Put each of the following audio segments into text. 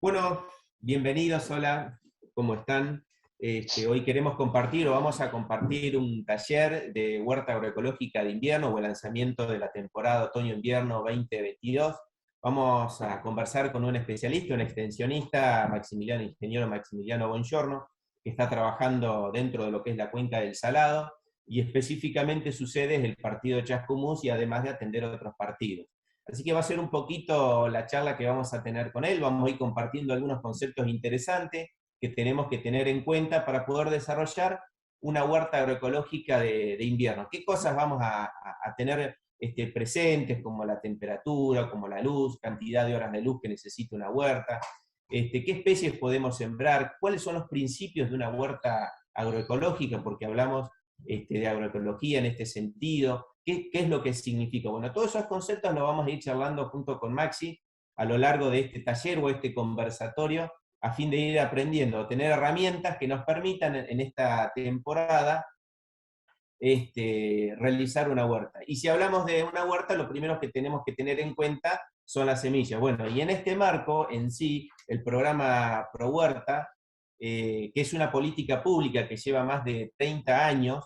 Bueno, bienvenidos, hola, ¿cómo están? Hoy queremos compartir o vamos a compartir un taller de huerta agroecológica de invierno o el lanzamiento de la temporada otoño-invierno 2022. Vamos a conversar con un especialista, un extensionista, ingeniero Maximiliano Bongiorno, que está trabajando dentro de lo que es la cuenca del Salado, y específicamente su sede es el partido de Chascomús y además de atender a otros partidos. Así que va a ser un poquito la charla que vamos a tener con él. Vamos a ir compartiendo algunos conceptos interesantes que tenemos que tener en cuenta para poder desarrollar una huerta agroecológica de invierno. ¿Qué cosas vamos a tener presentes, como la temperatura, como la luz, cantidad de horas de luz que necesita una huerta? ¿Qué especies podemos sembrar? ¿Cuáles son los principios de una huerta agroecológica? Porque hablamos de agroecología en este sentido. ¿Qué es lo que significa? Bueno, todos esos conceptos los vamos a ir charlando junto con Maxi a lo largo de este taller o este conversatorio, a fin de ir aprendiendo, tener herramientas que nos permitan en esta temporada realizar una huerta. Y si hablamos de una huerta, lo primero que tenemos que tener en cuenta son las semillas. Bueno, y en este marco, en sí, el programa Pro Huerta, que es una política pública que lleva más de 30 años,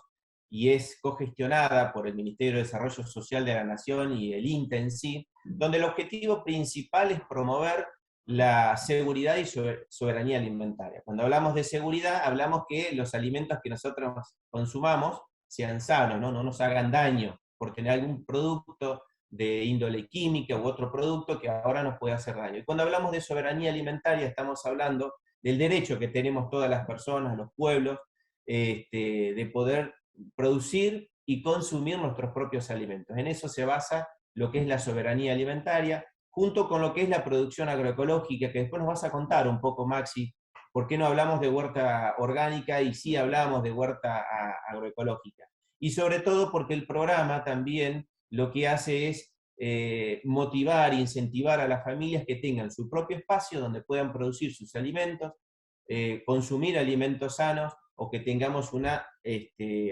y es cogestionada por el Ministerio de Desarrollo Social de la Nación y el INTA en sí, donde el objetivo principal es promover la seguridad y soberanía alimentaria. Cuando hablamos de seguridad, hablamos que los alimentos que nosotros consumamos sean sanos, ¿no? No nos hagan daño por tener algún producto de índole química u otro producto que ahora nos puede hacer daño. Y cuando hablamos de soberanía alimentaria, estamos hablando del derecho que tenemos todas las personas, los pueblos, de poder producir y consumir nuestros propios alimentos. En eso se basa lo que es la soberanía alimentaria, junto con lo que es la producción agroecológica, que después nos vas a contar un poco, Maxi, por qué no hablamos de huerta orgánica y sí hablamos de huerta agroecológica. Y sobre todo porque el programa también lo que hace es motivar e incentivar a las familias que tengan su propio espacio donde puedan producir sus alimentos, consumir alimentos sanos, o que tengamos una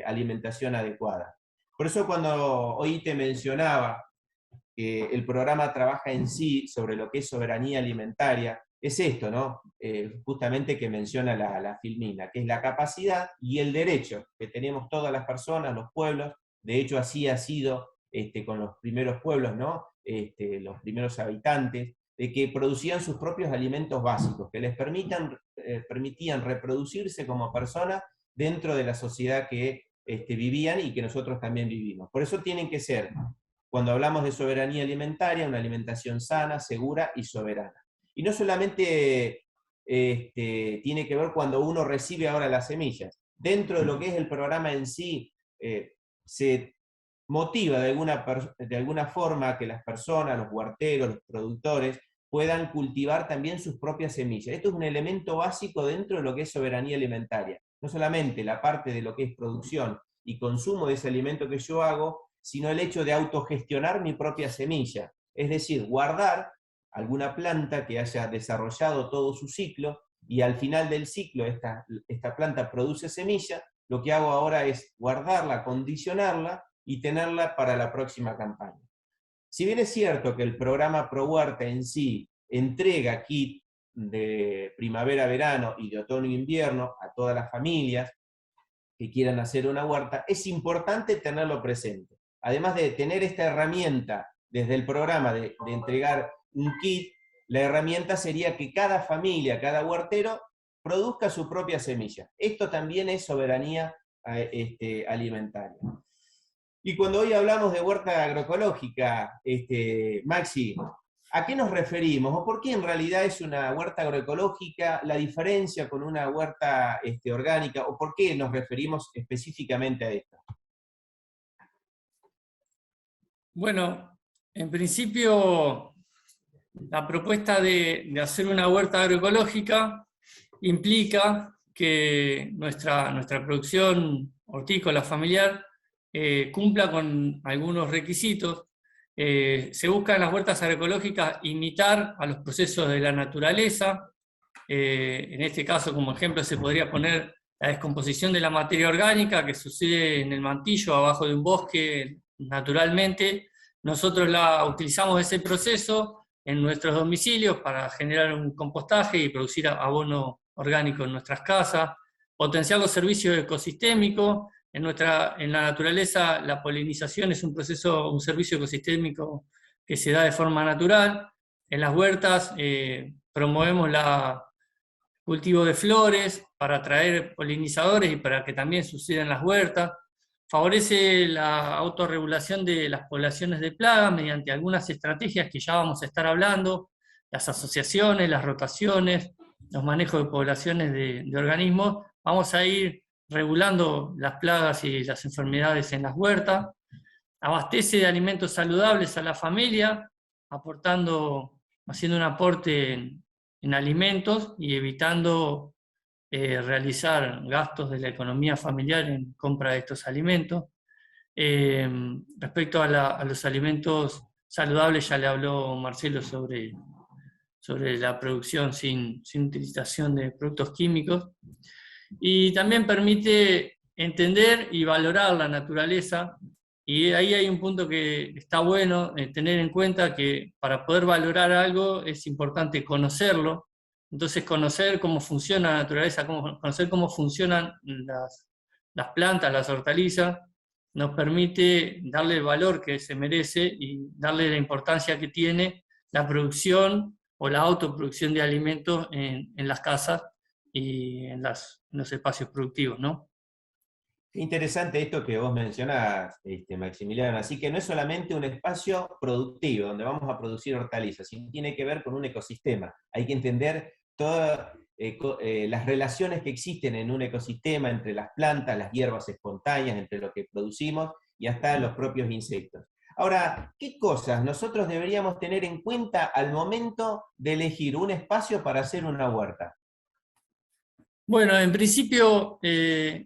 alimentación adecuada. Por eso cuando hoy te mencionaba que el programa trabaja en sí sobre lo que es soberanía alimentaria, es esto, ¿no? Justamente que menciona la Filmina, que es la capacidad y el derecho que tenemos todas las personas, los pueblos. De hecho así ha sido con los primeros pueblos, ¿no? Los primeros habitantes, de que producían sus propios alimentos básicos, que les permitían reproducirse como personas dentro de la sociedad que vivían y que nosotros también vivimos. Por eso tienen que ser, cuando hablamos de soberanía alimentaria, una alimentación sana, segura y soberana. Y no solamente tiene que ver cuando uno recibe ahora las semillas. Dentro de lo que es el programa en sí, se motiva de alguna forma que las personas, los huerteros, los productores, puedan cultivar también sus propias semillas. Esto es un elemento básico dentro de lo que es soberanía alimentaria. No solamente la parte de lo que es producción y consumo de ese alimento que yo hago, sino el hecho de autogestionar mi propia semilla. Es decir, guardar alguna planta que haya desarrollado todo su ciclo, y al final del ciclo esta planta produce semilla. Lo que hago ahora es guardarla, condicionarla y tenerla para la próxima campaña. Si bien es cierto que el programa Pro Huerta en sí entrega kit de primavera-verano y de otoño-invierno a todas las familias que quieran hacer una huerta, es importante tenerlo presente. Además de tener esta herramienta desde el programa de entregar un kit, la herramienta sería que cada familia, cada huertero, produzca su propia semilla. Esto también es soberanía alimentaria. Y cuando hoy hablamos de huerta agroecológica, Maxi, ¿a qué nos referimos? ¿O por qué en realidad es una huerta agroecológica? ¿La diferencia con una huerta orgánica? ¿O por qué nos referimos específicamente a esto? Bueno, en principio, la propuesta de hacer una huerta agroecológica implica que nuestra producción hortícola familiar cumpla con algunos requisitos. Se busca en las huertas agroecológicas imitar a los procesos de la naturaleza. En este caso, como ejemplo, se podría poner la descomposición de la materia orgánica que sucede en el mantillo, abajo de un bosque, naturalmente. Nosotros utilizamos ese proceso en nuestros domicilios para generar un compostaje y producir abono orgánico en nuestras casas, potenciar los servicios ecosistémicos. En la naturaleza la polinización es un servicio ecosistémico que se da de forma natural. En las huertas promovemos el cultivo de flores para atraer polinizadores y para que también sucedan las huertas. Favorece la autorregulación de las poblaciones de plagas mediante algunas estrategias que ya vamos a estar hablando, las asociaciones, las rotaciones, los manejos de poblaciones de organismos. Vamos a ir regulando las plagas y las enfermedades en las huertas. Abastece de alimentos saludables a la familia, haciendo un aporte en alimentos y evitando realizar gastos de la economía familiar en compra de estos alimentos. Respecto a los alimentos saludables, ya le habló Marcelo sobre la producción sin utilización de productos químicos. Y también permite entender y valorar la naturaleza. Y ahí hay un punto que está bueno tener en cuenta, que para poder valorar algo es importante conocerlo. Entonces conocer cómo funciona la naturaleza, conocer cómo funcionan las plantas, las hortalizas, nos permite darle el valor que se merece y darle la importancia que tiene la producción o la autoproducción de alimentos en las casas y en los espacios productivos, ¿no? Qué interesante esto que vos mencionás, Maximiliano. Así que no es solamente un espacio productivo donde vamos a producir hortalizas, sino tiene que ver con un ecosistema. Hay que entender todas las relaciones que existen en un ecosistema entre las plantas, las hierbas espontáneas, entre lo que producimos y hasta los propios insectos. Ahora, ¿qué cosas nosotros deberíamos tener en cuenta al momento de elegir un espacio para hacer una huerta? Bueno, en principio,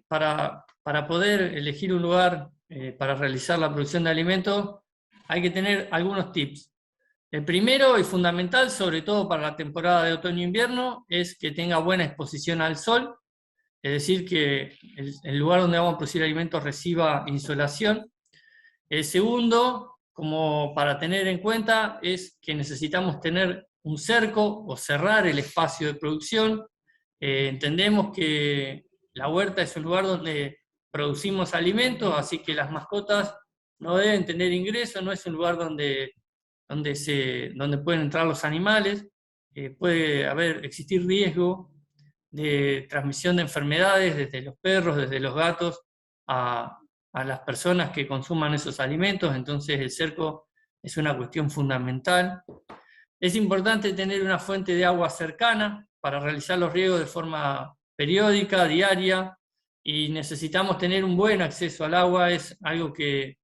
para poder elegir un lugar para realizar la producción de alimentos, hay que tener algunos tips. El primero y fundamental, sobre todo para la temporada de otoño-invierno, es que tenga buena exposición al sol, es decir, que el lugar donde vamos a producir alimentos reciba insolación. El segundo, como para tener en cuenta, es que necesitamos tener un cerco o cerrar el espacio de producción. Entendemos que la huerta es un lugar donde producimos alimentos, así que las mascotas no deben tener ingreso, no es un lugar donde pueden entrar los animales. Puede existir riesgo de transmisión de enfermedades desde los perros, desde los gatos, a las personas que consuman esos alimentos. Entonces el cerco es una cuestión fundamental. Es importante tener una fuente de agua cercana para realizar los riegos de forma periódica, diaria, y necesitamos tener un buen acceso al agua. Es algo que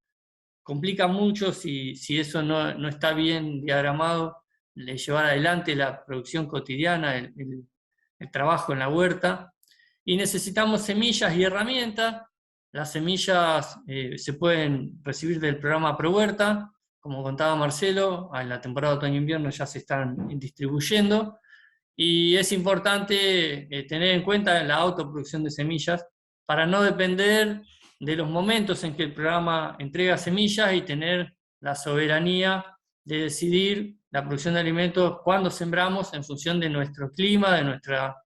complica mucho si eso no está bien diagramado, llevar adelante la producción cotidiana, el trabajo en la huerta. Y necesitamos semillas y herramientas. Las semillas se pueden recibir del programa ProHuerta, como contaba Marcelo, en la temporada otoño-invierno ya se están distribuyendo, y es importante tener en cuenta la autoproducción de semillas para no depender de los momentos en que el programa entrega semillas y tener la soberanía de decidir la producción de alimentos cuando sembramos en función de nuestro clima, de nuestra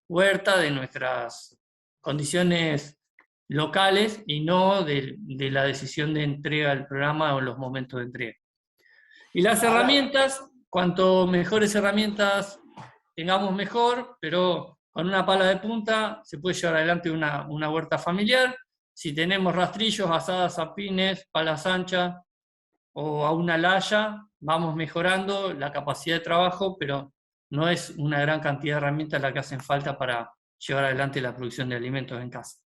huerta, de nuestras condiciones locales y no de la decisión de entrega del programa o los momentos de entrega. Y las herramientas, cuanto mejores herramientas tengamos mejor, pero con una pala de punta se puede llevar adelante una huerta familiar. Si tenemos rastrillos, azadas a pines, palas anchas o a una laya, vamos mejorando la capacidad de trabajo, pero no es una gran cantidad de herramientas la que hacen falta para llevar adelante la producción de alimentos en casa.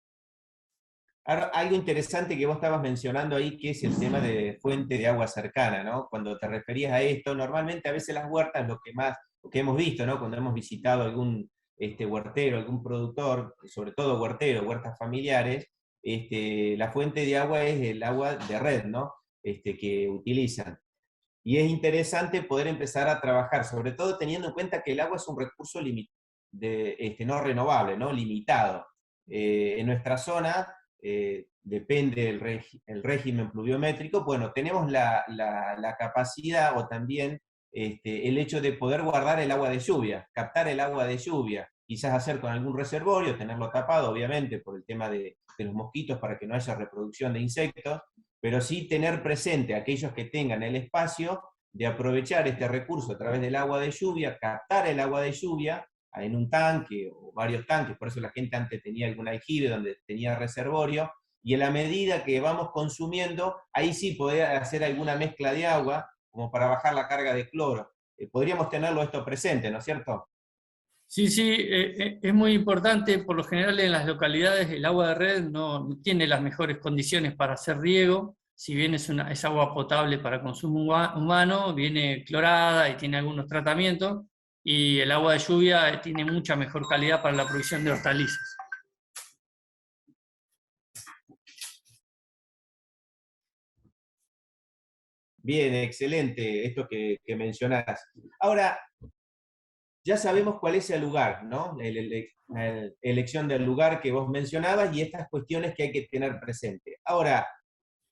Ahora, algo interesante que vos estabas mencionando ahí, que es el tema de fuente de agua cercana, ¿no? Cuando te referías a esto, normalmente a veces las huertas, lo que hemos visto, ¿no? Cuando hemos visitado algún huertero, algún productor, sobre todo huertero, huertas familiares, la fuente de agua es el agua de red, ¿no? Que utilizan. Y es interesante poder empezar a trabajar, sobre todo teniendo en cuenta que el agua es un recurso no renovable, ¿no? Limitado. En nuestra zona, depende el régimen pluviométrico, bueno, tenemos la capacidad o también el hecho de poder guardar el agua de lluvia, captar el agua de lluvia, quizás hacer con algún reservorio, tenerlo tapado, obviamente, por el tema de los mosquitos para que no haya reproducción de insectos, pero sí tener presente a aquellos que tengan el espacio de aprovechar este recurso a través del agua de lluvia, captar el agua de lluvia en un tanque o varios tanques, por eso la gente antes tenía algún aljibe donde tenía reservorio, y en la medida que vamos consumiendo, ahí sí poder hacer alguna mezcla de agua, como para bajar la carga de cloro. Podríamos tenerlo esto presente, ¿no es cierto? Sí, sí, es muy importante. Por lo general en las localidades el agua de red no tiene las mejores condiciones para hacer riego. Si bien es agua potable para consumo humano, viene clorada y tiene algunos tratamientos, y el agua de lluvia tiene mucha mejor calidad para la producción de hortalizas. Bien, excelente esto que mencionás. Ahora, ya sabemos cuál es el lugar, ¿no? La elección del lugar que vos mencionabas y estas cuestiones que hay que tener presente. Ahora,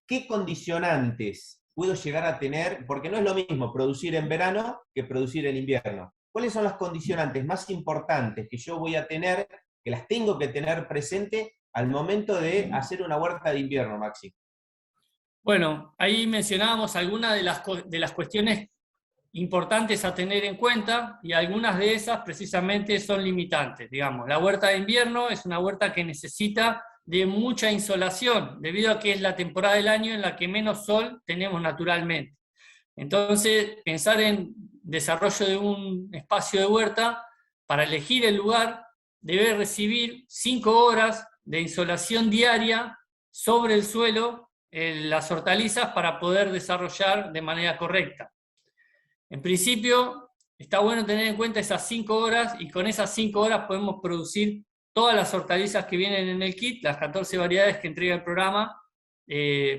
¿qué condicionantes puedo llegar a tener? Porque no es lo mismo producir en verano que producir en invierno. ¿Cuáles son las condicionantes más importantes que yo voy a tener, que las tengo que tener presente al momento de hacer una huerta de invierno, Maxi? Bueno, ahí mencionábamos algunas de las cuestiones importantes a tener en cuenta, y algunas de esas precisamente son limitantes. Digamos, la huerta de invierno es una huerta que necesita de mucha insolación, debido a que es la temporada del año en la que menos sol tenemos naturalmente. Entonces, pensar en desarrollo de un espacio de huerta, para elegir el lugar, debe recibir 5 horas de insolación diaria sobre el suelo, las hortalizas, para poder desarrollar de manera correcta. En principio, está bueno tener en cuenta esas 5 horas, y con esas 5 horas podemos producir todas las hortalizas que vienen en el kit, las 14 variedades que entrega el programa,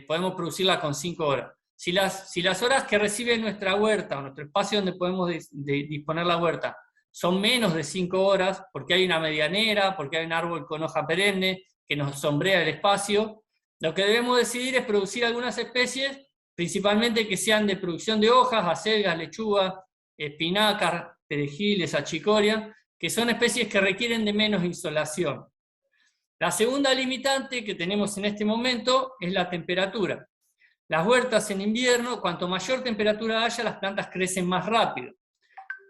podemos producirlas con 5 horas. Si las horas que recibe nuestra huerta, o nuestro espacio donde podemos disponer la huerta, son menos de 5 horas, porque hay una medianera, porque hay un árbol con hoja perenne que nos sombrea el espacio, lo que debemos decidir es producir algunas especies, principalmente que sean de producción de hojas, acelgas, lechugas, espinacas, perejiles, achicoria, que son especies que requieren de menos insolación. La segunda limitante que tenemos en este momento es la temperatura. Las huertas en invierno, cuanto mayor temperatura haya, las plantas crecen más rápido.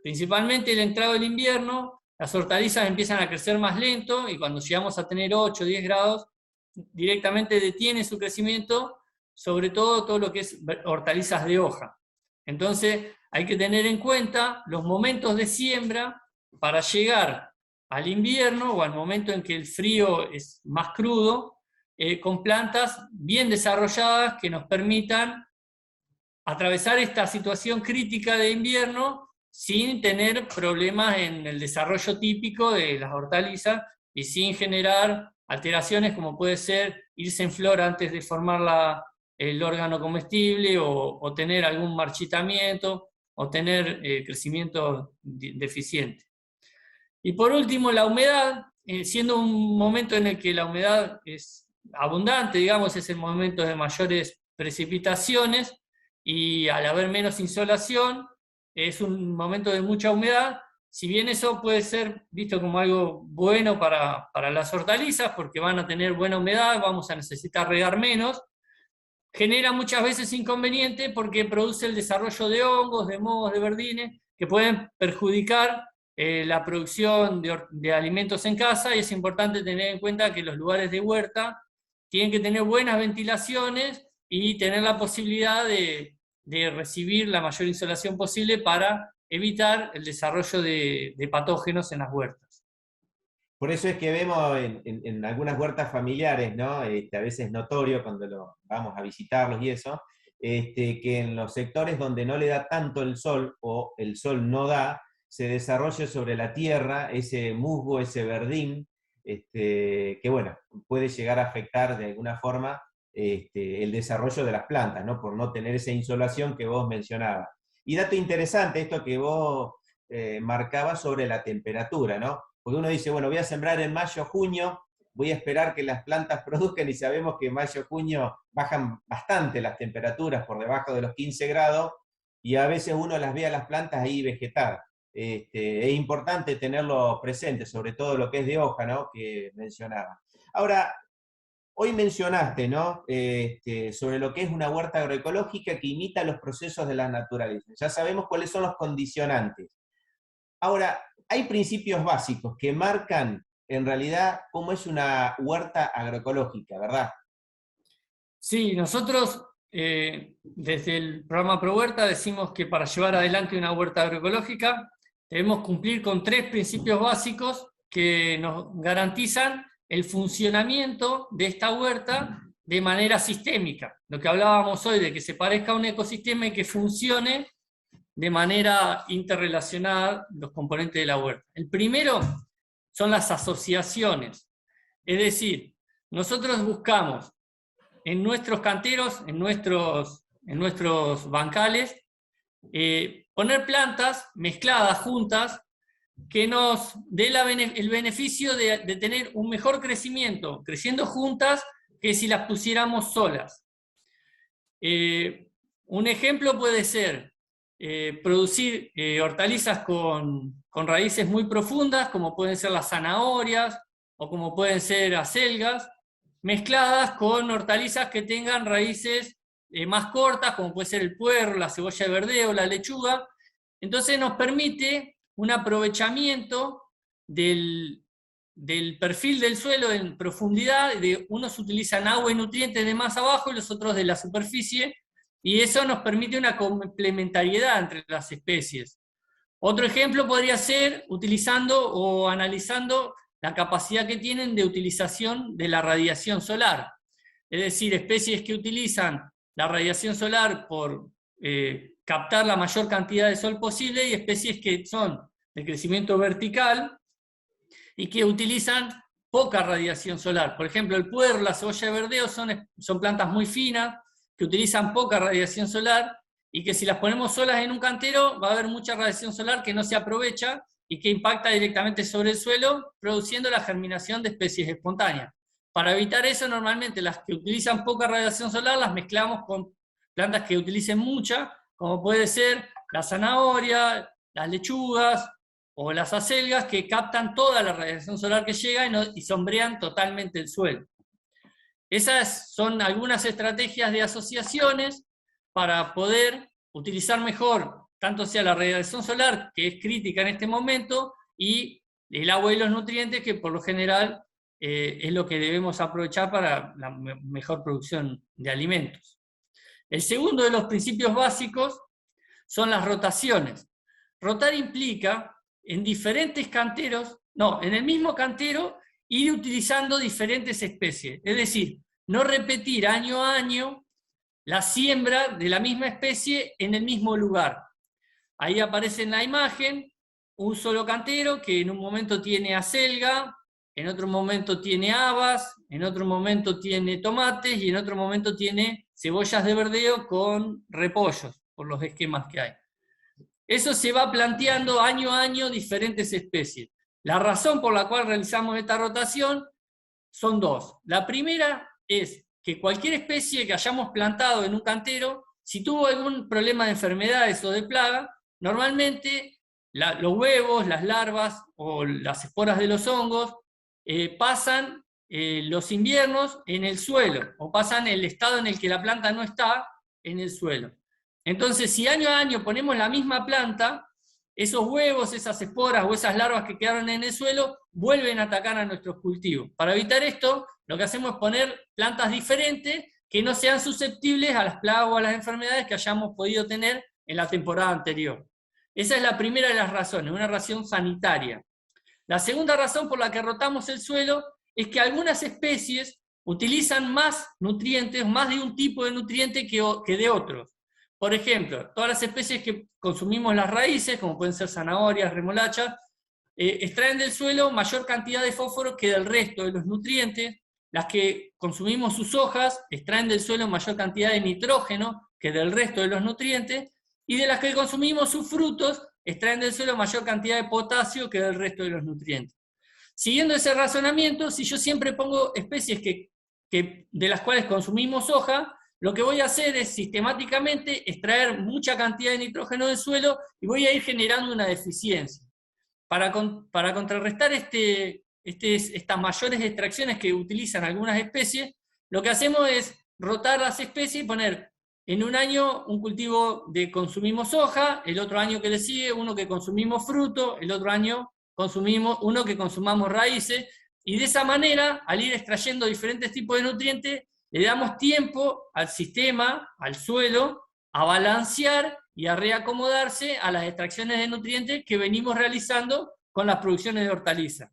Principalmente el entrado del invierno, las hortalizas empiezan a crecer más lento, y cuando llegamos a tener 8 o 10 grados, directamente detiene su crecimiento, sobre todo lo que es hortalizas de hoja. Entonces hay que tener en cuenta los momentos de siembra para llegar al invierno, o al momento en que el frío es más crudo, con plantas bien desarrolladas que nos permitan atravesar esta situación crítica de invierno sin tener problemas en el desarrollo típico de las hortalizas, y sin generar alteraciones como puede ser irse en flor antes de formar el órgano comestible, o tener algún marchitamiento, o tener crecimiento deficiente. Y por último, la humedad, siendo un momento en el que la humedad es abundante, digamos, es el momento de mayores precipitaciones, y al haber menos insolación, es un momento de mucha humedad. Si bien eso puede ser visto como algo bueno para las hortalizas, porque van a tener buena humedad, vamos a necesitar regar menos, genera muchas veces inconveniente, porque produce el desarrollo de hongos, de mohos, de verdines, que pueden perjudicar la producción de alimentos en casa. Y es importante tener en cuenta que los lugares de huerta tienen que tener buenas ventilaciones y tener la posibilidad de recibir la mayor insolación posible para evitar el desarrollo de patógenos en las huertas. Por eso es que vemos en algunas huertas familiares, ¿no? A veces es notorio cuando vamos a visitarlos y eso, que en los sectores donde no le da tanto el sol, o el sol no da, se desarrolla sobre la tierra ese musgo, ese verdín, que bueno, puede llegar a afectar de alguna forma el desarrollo de las plantas, ¿no? Por no tener esa insolación que vos mencionabas. Y dato interesante, esto que vos marcabas sobre la temperatura, ¿no? Porque uno dice, bueno, voy a sembrar en mayo, junio, voy a esperar que las plantas produzcan, y sabemos que en mayo, junio bajan bastante las temperaturas por debajo de los 15 grados, y a veces uno las ve a las plantas ahí vegetar. Es importante tenerlo presente, sobre todo lo que es de hoja, ¿no? Que mencionaba. Ahora, hoy mencionaste, ¿no? Sobre lo que es una huerta agroecológica que imita los procesos de la naturaleza. Ya sabemos cuáles son los condicionantes. Ahora, hay principios básicos que marcan en realidad cómo es una huerta agroecológica, ¿verdad? Sí, nosotros desde el programa ProHuerta decimos que para llevar adelante una huerta agroecológica debemos cumplir con 3 principios básicos que nos garantizan el funcionamiento de esta huerta de manera sistémica. Lo que hablábamos hoy de que se parezca a un ecosistema y que funcione de manera interrelacionada los componentes de la huerta. El primero son las asociaciones, es decir, nosotros buscamos en nuestros canteros, en nuestros bancales, poner plantas mezcladas juntas que nos dé el beneficio de tener un mejor crecimiento, creciendo juntas, que si las pusiéramos solas. Un ejemplo puede ser producir hortalizas con raíces muy profundas, como pueden ser las zanahorias o como pueden ser acelgas, mezcladas con hortalizas que tengan raíces más cortas, como puede ser el puerro, la cebolla de verdeo, la lechuga. Entonces nos permite un aprovechamiento del perfil del suelo en profundidad, unos utilizan agua y nutrientes de más abajo y los otros de la superficie, y eso nos permite una complementariedad entre las especies. Otro ejemplo podría ser utilizando o analizando la capacidad que tienen de utilización de la radiación solar. Es decir, especies que utilizan la radiación solar por captar la mayor cantidad de sol posible y especies que son de crecimiento vertical y que utilizan poca radiación solar. Por ejemplo, el puerro, la cebolla de verdeo son plantas muy finas que utilizan poca radiación solar y que si las ponemos solas en un cantero va a haber mucha radiación solar que no se aprovecha y que impacta directamente sobre el suelo, produciendo la germinación de especies espontáneas. Para evitar eso, normalmente las que utilizan poca radiación solar las mezclamos con plantas que utilicen mucha, como puede ser la zanahoria, las lechugas o las acelgas, que captan toda la radiación solar que llega y sombrean totalmente el suelo. Esas son algunas estrategias de asociaciones para poder utilizar mejor, tanto sea la radiación solar, que es crítica en este momento, y el agua y los nutrientes, que por lo general es lo que debemos aprovechar para la mejor producción de alimentos. El segundo de los principios básicos son las rotaciones. Rotar implica en diferentes canteros, en el mismo cantero, ir utilizando diferentes especies. Es decir, no repetir año a año la siembra de la misma especie en el mismo lugar. Ahí aparece en la imagen un solo cantero que en un momento tiene acelga, en otro momento tiene habas, en otro momento tiene tomates y en otro momento tiene cebollas de verdeo con repollos, por los esquemas que hay. Eso se va planteando año a año diferentes especies. La razón por la cual realizamos esta rotación son 2. La primera es que cualquier especie que hayamos plantado en un cantero, si tuvo algún problema de enfermedades o de plaga, normalmente los huevos, las larvas o las esporas de los hongos pasan los inviernos en el suelo, o pasan el estado en el que la planta no está en el suelo. Entonces, si año a año ponemos la misma planta, esos huevos, esas esporas o esas larvas que quedaron en el suelo vuelven a atacar a nuestros cultivos. Para evitar esto, lo que hacemos es poner plantas diferentes que no sean susceptibles a las plagas o a las enfermedades que hayamos podido tener en la temporada anterior. Esa es la primera de las razones, una razón sanitaria. La segunda razón por la que rotamos el suelo es que algunas especies utilizan más nutrientes, más de un tipo de nutriente que de otros. Por ejemplo, todas las especies que consumimos las raíces, como pueden ser zanahorias, remolachas, extraen del suelo mayor cantidad de fósforo que del resto de los nutrientes. Las que consumimos sus hojas extraen del suelo mayor cantidad de nitrógeno que del resto de los nutrientes, y de las que consumimos sus frutos extraen del suelo mayor cantidad de potasio que del resto de los nutrientes. Siguiendo ese razonamiento, si yo siempre pongo especies de las cuales consumimos hoja, lo que voy a hacer es sistemáticamente extraer mucha cantidad de nitrógeno del suelo y voy a ir generando una deficiencia. Para contrarrestar estas mayores extracciones que utilizan algunas especies, lo que hacemos es rotar las especies y poner en un año un cultivo de consumimos soja, el otro año que le sigue uno que consumimos fruto, el otro año consumimos uno que consumamos raíces, y de esa manera, al ir extrayendo diferentes tipos de nutrientes, le damos tiempo al sistema, al suelo, a balancear y a reacomodarse a las extracciones de nutrientes que venimos realizando con las producciones de hortalizas.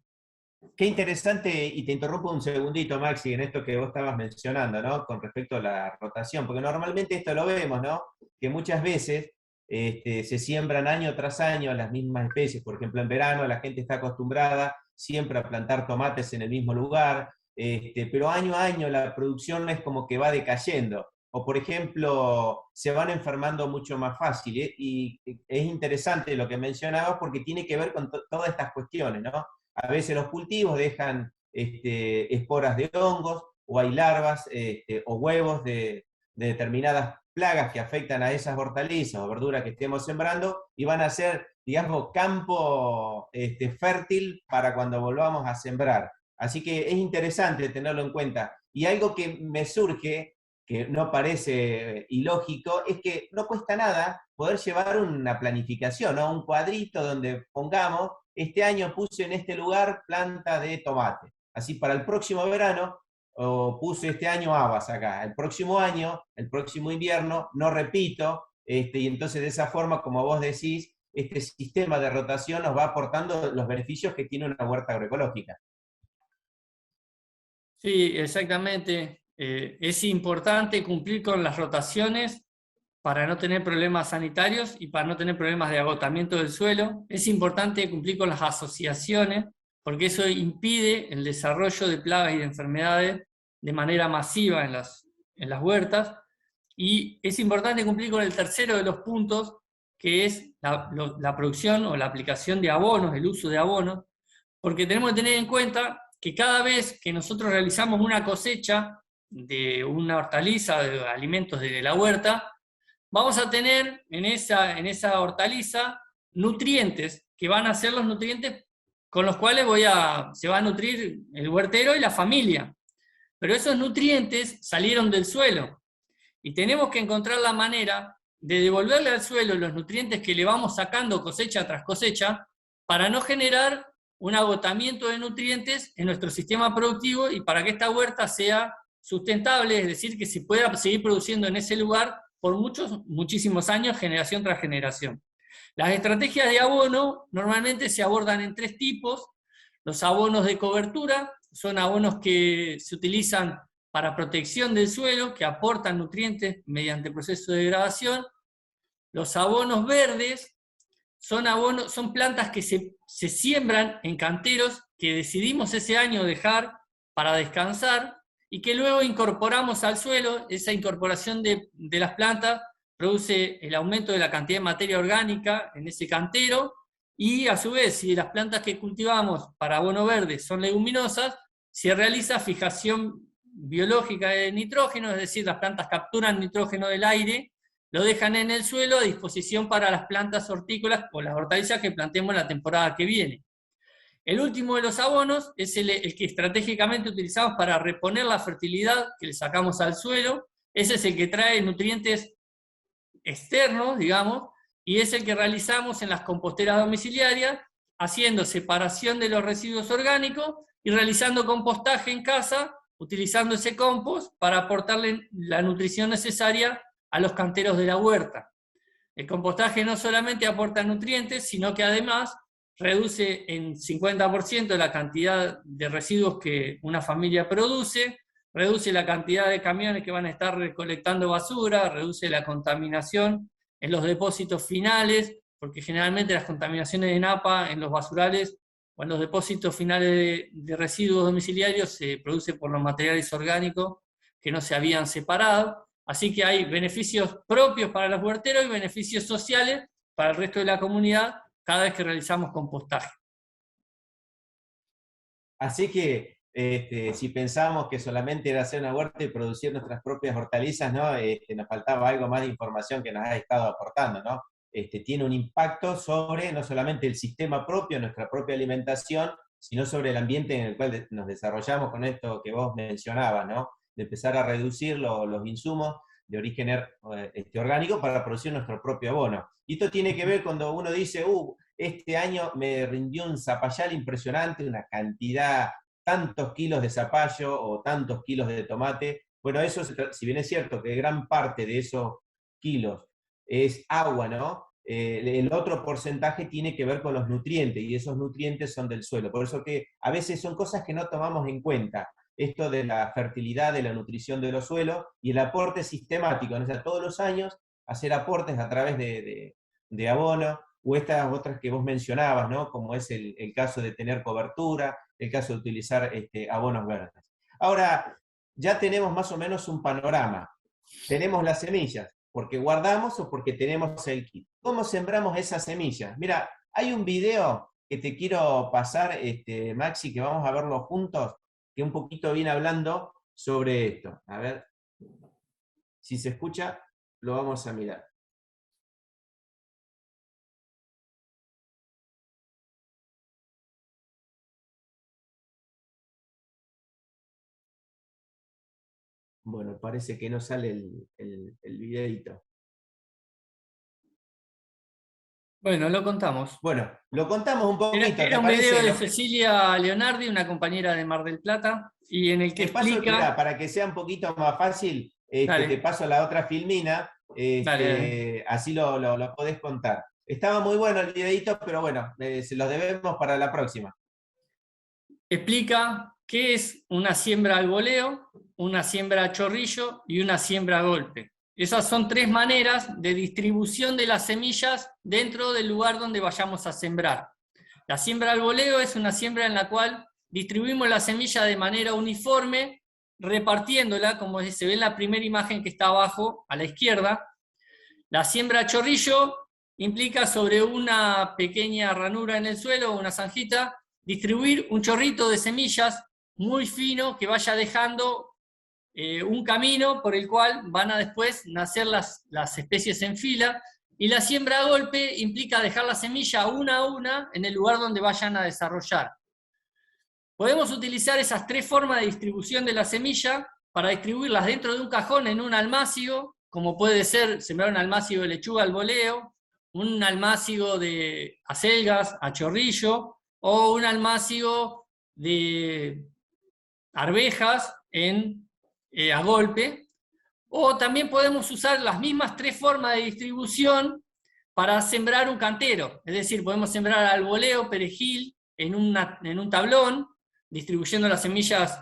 Qué interesante, y te interrumpo un segundito, Maxi, en esto que vos estabas mencionando, ¿no? Con respecto a la rotación, porque normalmente esto lo vemos, ¿no? Que muchas veces se siembran año tras año las mismas especies. Por ejemplo, en verano la gente está acostumbrada siempre a plantar tomates en el mismo lugar, pero año a año la producción es como que va decayendo. O, por ejemplo, se van enfermando mucho más fácil, ¿eh? Y es interesante lo que mencionabas porque tiene que ver con todas estas cuestiones, ¿no? A veces los cultivos dejan esporas de hongos, o hay larvas o huevos de determinadas plagas que afectan a esas hortalizas o verduras que estemos sembrando, y van a ser, digamos, campo fértil para cuando volvamos a sembrar. Así que es interesante tenerlo en cuenta. Y algo que me surge, que no parece ilógico, es que no cuesta nada poder llevar una planificación, ¿no? Un cuadrito donde pongamos, este año puse en este lugar planta de tomate. Así para el próximo verano, o puse este año habas acá. El próximo año, el próximo invierno, no repito, y entonces de esa forma, como vos decís, este sistema de rotación nos va aportando los beneficios que tiene una huerta agroecológica. Sí, exactamente. Es importante cumplir con las rotaciones para no tener problemas sanitarios y para no tener problemas de agotamiento del suelo. Es importante cumplir con las asociaciones, porque eso impide el desarrollo de plagas y de enfermedades de manera masiva en las huertas. Y es importante cumplir con el tercero de los puntos, que es la producción o la aplicación de abonos, el uso de abonos, porque tenemos que tener en cuenta que cada vez que nosotros realizamos una cosecha de una hortaliza, de alimentos de la huerta, vamos a tener en esa hortaliza nutrientes, que van a ser los nutrientes con los cuales se va a nutrir el huertero y la familia. Pero esos nutrientes salieron del suelo, y tenemos que encontrar la manera de devolverle al suelo los nutrientes que le vamos sacando cosecha tras cosecha, para no generar un agotamiento de nutrientes en nuestro sistema productivo y para que esta huerta sea sustentable, es decir, que se pueda seguir produciendo en ese lugar por muchísimos años, generación tras generación. Las estrategias de abono normalmente se abordan en tres tipos. Los abonos de cobertura son abonos que se utilizan para protección del suelo, que aportan nutrientes mediante proceso de degradación. Los abonos verdes son plantas que se siembran en canteros que decidimos ese año dejar para descansar y que luego incorporamos al suelo. Esa incorporación de las plantas produce el aumento de la cantidad de materia orgánica en ese cantero, y a su vez, si las plantas que cultivamos para abono verde son leguminosas, se realiza fijación biológica de nitrógeno, es decir, las plantas capturan nitrógeno del aire, lo dejan en el suelo a disposición para las plantas hortícolas o las hortalizas que plantemos la temporada que viene. El último de los abonos es el que estratégicamente utilizamos para reponer la fertilidad que le sacamos al suelo. Ese es el que trae nutrientes externos, digamos, y es el que realizamos en las composteras domiciliarias, haciendo separación de los residuos orgánicos y realizando compostaje en casa, utilizando ese compost para aportarle la nutrición necesaria a los canteros de la huerta. El compostaje no solamente aporta nutrientes, sino que además reduce en 50% la cantidad de residuos que una familia produce, reduce la cantidad de camiones que van a estar recolectando basura, reduce la contaminación en los depósitos finales, porque generalmente las contaminaciones de napa en los basurales o en los depósitos finales de residuos domiciliarios se produce por los materiales orgánicos que no se habían separado. Así que hay beneficios propios para los huerteros y beneficios sociales para el resto de la comunidad cada vez que realizamos compostaje. Así que si pensamos que solamente era hacer una huerta y producir nuestras propias hortalizas, ¿no? Nos faltaba algo más de información que nos ha estado aportando, ¿no? Tiene un impacto sobre no solamente el sistema propio, nuestra propia alimentación, sino sobre el ambiente en el cual nos desarrollamos, con esto que vos mencionabas, ¿no? De empezar a reducir los insumos de origen orgánico para producir nuestro propio abono. Y esto tiene que ver cuando uno dice, este año me rindió un zapallal impresionante, una cantidad, tantos kilos de zapallo o tantos kilos de tomate. Bueno, eso, si bien es cierto que gran parte de esos kilos es agua, ¿no? El otro porcentaje tiene que ver con los nutrientes, y esos nutrientes son del suelo. Por eso que a veces son cosas que no tomamos en cuenta. Esto de la fertilidad, de la nutrición de los suelos, y el aporte sistemático, ¿no? O sea, todos los años hacer aportes a través de abono, o estas otras que vos mencionabas, ¿no? Como es el caso de tener cobertura, el caso de utilizar abonos verdes. Ahora, ya tenemos más o menos un panorama. Tenemos las semillas, porque guardamos o porque tenemos el kit. ¿Cómo sembramos esas semillas? Mira, hay un video que te quiero pasar, Maxi, que vamos a verlo juntos, que un poquito viene hablando sobre esto. A ver, si se escucha, lo vamos a mirar. Bueno, parece que no sale el videito. Bueno, lo contamos. Bueno, lo contamos un poquito. Era un video de Cecilia Leonardi, una compañera de Mar del Plata, y en el que explica... Mirá, para que sea un poquito más fácil, te paso la otra filmina, dale. Así lo podés contar. Estaba muy bueno el videito, pero bueno, se los debemos para la próxima. Explica qué es una siembra al voleo, una siembra a chorrillo y una siembra a golpe. Esas son tres maneras de distribución de las semillas dentro del lugar donde vayamos a sembrar. La siembra al voleo es una siembra en la cual distribuimos la semilla de manera uniforme, repartiéndola, como se ve en la primera imagen que está abajo a la izquierda. La siembra a chorrillo implica sobre una pequeña ranura en el suelo, una zanjita, distribuir un chorrito de semillas muy fino que vaya dejando un camino por el cual van a después nacer las especies en fila, y la siembra a golpe implica dejar la semilla una a una en el lugar donde vayan a desarrollar. Podemos utilizar esas tres formas de distribución de la semilla para distribuirlas dentro de un cajón en un almácigo, como puede ser sembrar un almácigo de lechuga al voleo, un almácigo de acelgas a chorrillo, o un almácigo de arvejas a golpe, o también podemos usar las mismas tres formas de distribución para sembrar un cantero, es decir, podemos sembrar al voleo perejil en un tablón, distribuyendo las semillas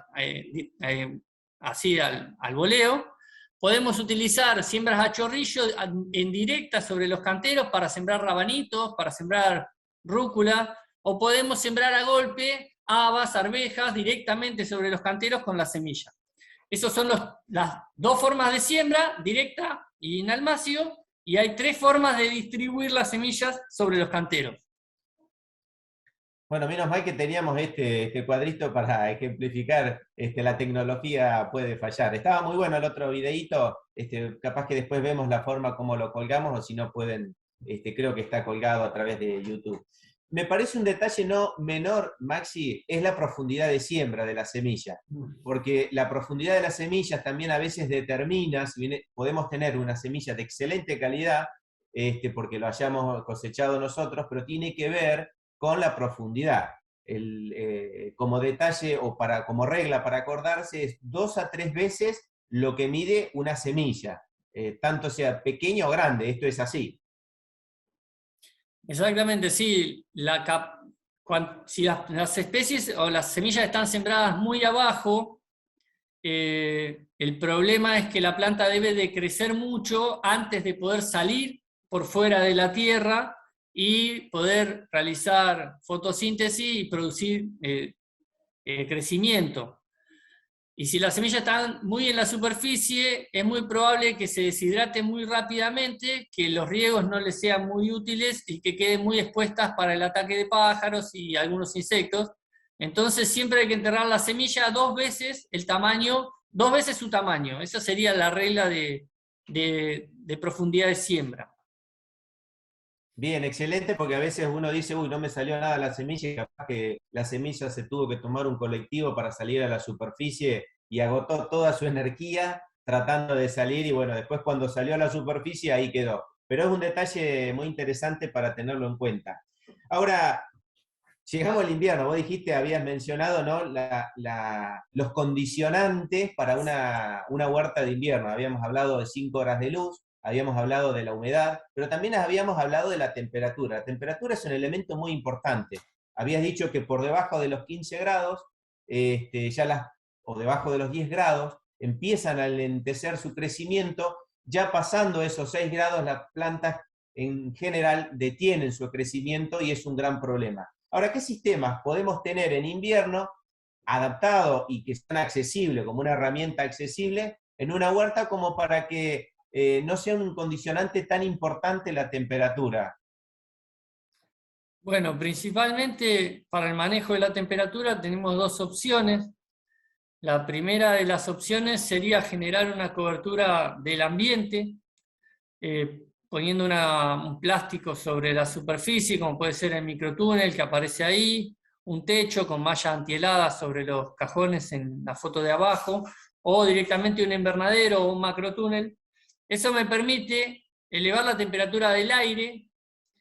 así al voleo. Podemos utilizar siembras a chorrillo en directa sobre los canteros para sembrar rabanitos, para sembrar rúcula, o podemos sembrar a golpe habas, arvejas, directamente sobre los canteros con la semilla. Esas son las dos formas de siembra, directa y en almácigo, y hay tres formas de distribuir las semillas sobre los canteros. Bueno, menos mal que teníamos este cuadrito para ejemplificar la tecnología puede fallar. Estaba muy bueno el otro videíto, capaz que después vemos la forma como lo colgamos, o si no pueden, creo que está colgado a través de YouTube. Me parece un detalle no menor, Maxi, es la profundidad de siembra de la semilla, porque la profundidad de las semillas también a veces determina, si bien podemos tener una semilla de excelente calidad, porque lo hayamos cosechado nosotros, pero tiene que ver con la profundidad. Como detalle o como regla para acordarse, es 2 a 3 veces lo que mide una semilla, tanto sea pequeña o grande, esto es así. Exactamente, sí. Si las especies o las semillas están sembradas muy abajo, el problema es que la planta debe de crecer mucho antes de poder salir por fuera de la tierra y poder realizar fotosíntesis y producir crecimiento. Y si las semillas están muy en la superficie, es muy probable que se deshidraten muy rápidamente, que los riegos no les sean muy útiles y que queden muy expuestas para el ataque de pájaros y algunos insectos. Entonces siempre hay que enterrar la semilla 2 veces el tamaño, 2 veces su tamaño. Esa sería la regla de profundidad de siembra. Bien, excelente, porque a veces uno dice, uy, no me salió nada la semilla, y capaz que la semilla se tuvo que tomar un colectivo para salir a la superficie y agotó toda su energía tratando de salir, y bueno, después cuando salió a la superficie ahí quedó. Pero es un detalle muy interesante para tenerlo en cuenta. Ahora, llegamos al invierno, vos dijiste, habías mencionado, ¿no? Los condicionantes para una huerta de invierno. Habíamos hablado de 5 horas de luz, habíamos hablado de la humedad, pero también habíamos hablado de la temperatura. La temperatura es un elemento muy importante. Habías dicho que por debajo de los 15 grados, o debajo de los 10 grados, empiezan a alentecer su crecimiento. Ya pasando esos 6 grados, las plantas en general detienen su crecimiento y es un gran problema. Ahora, ¿qué sistemas podemos tener en invierno adaptados y que sean accesibles, como una herramienta accesible, en una huerta como para que no sea un condicionante tan importante la temperatura? Bueno, principalmente para el manejo de la temperatura tenemos 2 opciones. La primera de las opciones sería generar una cobertura del ambiente, poniendo un plástico sobre la superficie, como puede ser el microtúnel que aparece ahí, un techo con malla antihelada sobre los cajones en la foto de abajo, o directamente un invernadero o un macrotúnel. Eso me permite elevar la temperatura del aire,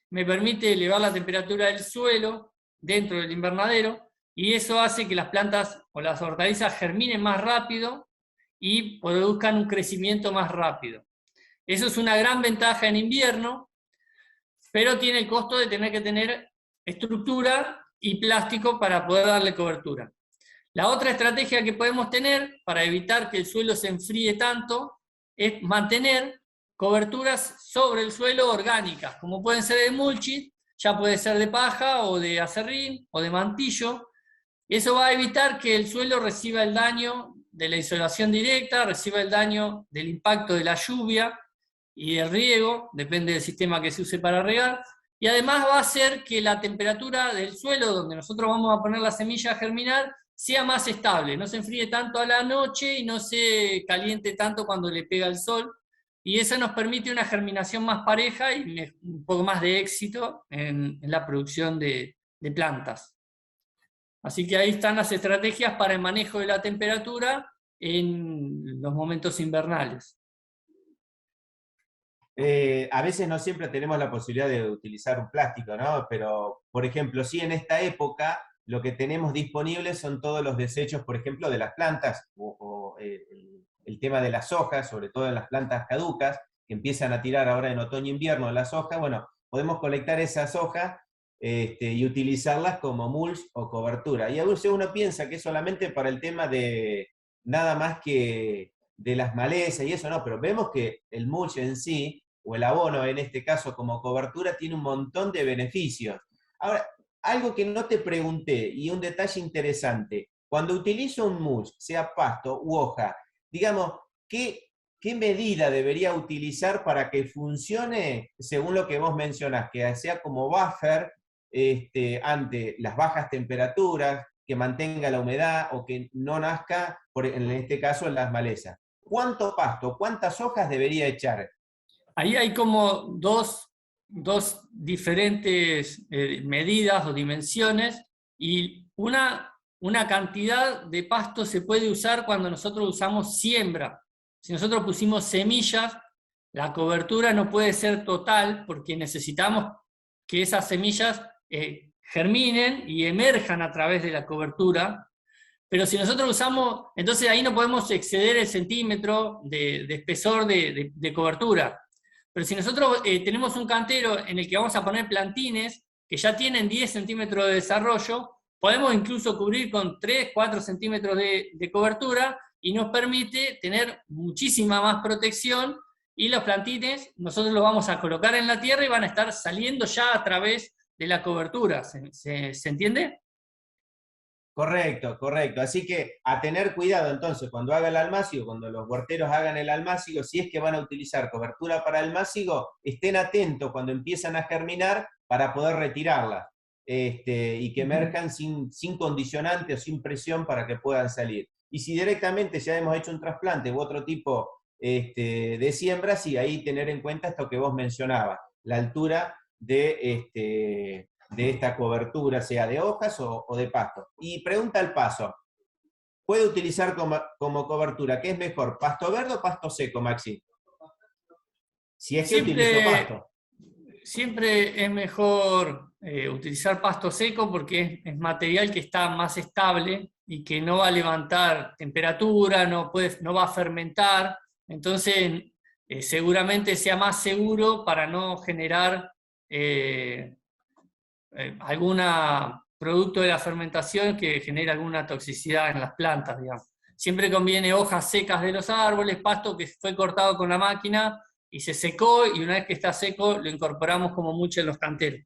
me permite elevar la temperatura del suelo dentro del invernadero, y eso hace que las plantas o las hortalizas germinen más rápido y produzcan un crecimiento más rápido. Eso es una gran ventaja en invierno, pero tiene el costo de tener que tener estructura y plástico para poder darle cobertura. La otra estrategia que podemos tener para evitar que el suelo se enfríe tanto es mantener coberturas sobre el suelo orgánicas, como pueden ser de mulching, ya puede ser de paja o de acerrín o de mantillo. Eso va a evitar que el suelo reciba el daño de la insolación directa, reciba el daño del impacto de la lluvia y del riego, depende del sistema que se use para regar, y además va a hacer que la temperatura del suelo donde nosotros vamos a poner la semilla a germinar sea más estable, no se enfríe tanto a la noche y no se caliente tanto cuando le pega el sol, y eso nos permite una germinación más pareja y un poco más de éxito en la producción de plantas. Así que ahí están las estrategias para el manejo de la temperatura en los momentos invernales. A veces no siempre tenemos la posibilidad de utilizar un plástico, ¿no? Pero, por ejemplo, sí, en esta época lo que tenemos disponible son todos los desechos, por ejemplo, de las plantas, o el tema de las hojas, sobre todo en las plantas caducas, que empiezan a tirar ahora en otoño-invierno las hojas. Bueno, podemos colectar esas hojas y utilizarlas como mulch o cobertura. Y a veces uno piensa que es solamente para el tema de nada más que de las malezas y eso, no, pero vemos que el mulch en sí, o el abono en este caso como cobertura, tiene un montón de beneficios. Ahora, algo que no te pregunté y un detalle interesante, cuando utilizo un mulch, sea pasto u hoja, digamos, ¿qué medida debería utilizar para que funcione según lo que vos mencionás, que sea como buffer ante las bajas temperaturas, que mantenga la humedad o que no nazca, en este caso, en las malezas? ¿Cuánto pasto, cuántas hojas debería echar? Ahí hay como dos diferentes medidas o dimensiones, y una cantidad de pasto se puede usar cuando nosotros usamos siembra. Si nosotros pusimos semillas, la cobertura no puede ser total porque necesitamos que esas semillas germinen y emerjan a través de la cobertura. Pero si nosotros usamos, entonces ahí no podemos exceder el centímetro de espesor de cobertura. Pero si nosotros tenemos un cantero en el que vamos a poner plantines que ya tienen 10 centímetros de desarrollo, podemos incluso cubrir con 3, 4 centímetros de cobertura, y nos permite tener muchísima más protección, y los plantines nosotros los vamos a colocar en la tierra y van a estar saliendo ya a través de la cobertura. ¿Se entiende? Correcto, correcto. Así que a tener cuidado entonces cuando haga el almácigo, cuando los huerteros hagan el almácigo, si es que van a utilizar cobertura para almácigo, estén atentos cuando empiezan a germinar para poder retirarla. y que emerjan sin condicionante o sin presión para que puedan salir. Y si directamente ya hemos hecho un trasplante u otro tipo de siembra, sí, ahí tener en cuenta esto que vos mencionabas, la altura de esta cobertura, sea de hojas o de pasto. Y pregunta al paso, ¿puede utilizar como cobertura? ¿Qué es mejor, pasto verde o pasto seco, Maxi? Si es que utilizo pasto. Siempre es mejor utilizar pasto seco porque es material que está más estable y que no va a levantar temperatura, no va a fermentar, entonces seguramente sea más seguro para no generar algún producto de la fermentación que genere alguna toxicidad en las plantas, digamos. Siempre conviene hojas secas de los árboles, pasto que fue cortado con la máquina y se secó, y una vez que está seco lo incorporamos como mucho en los canteros.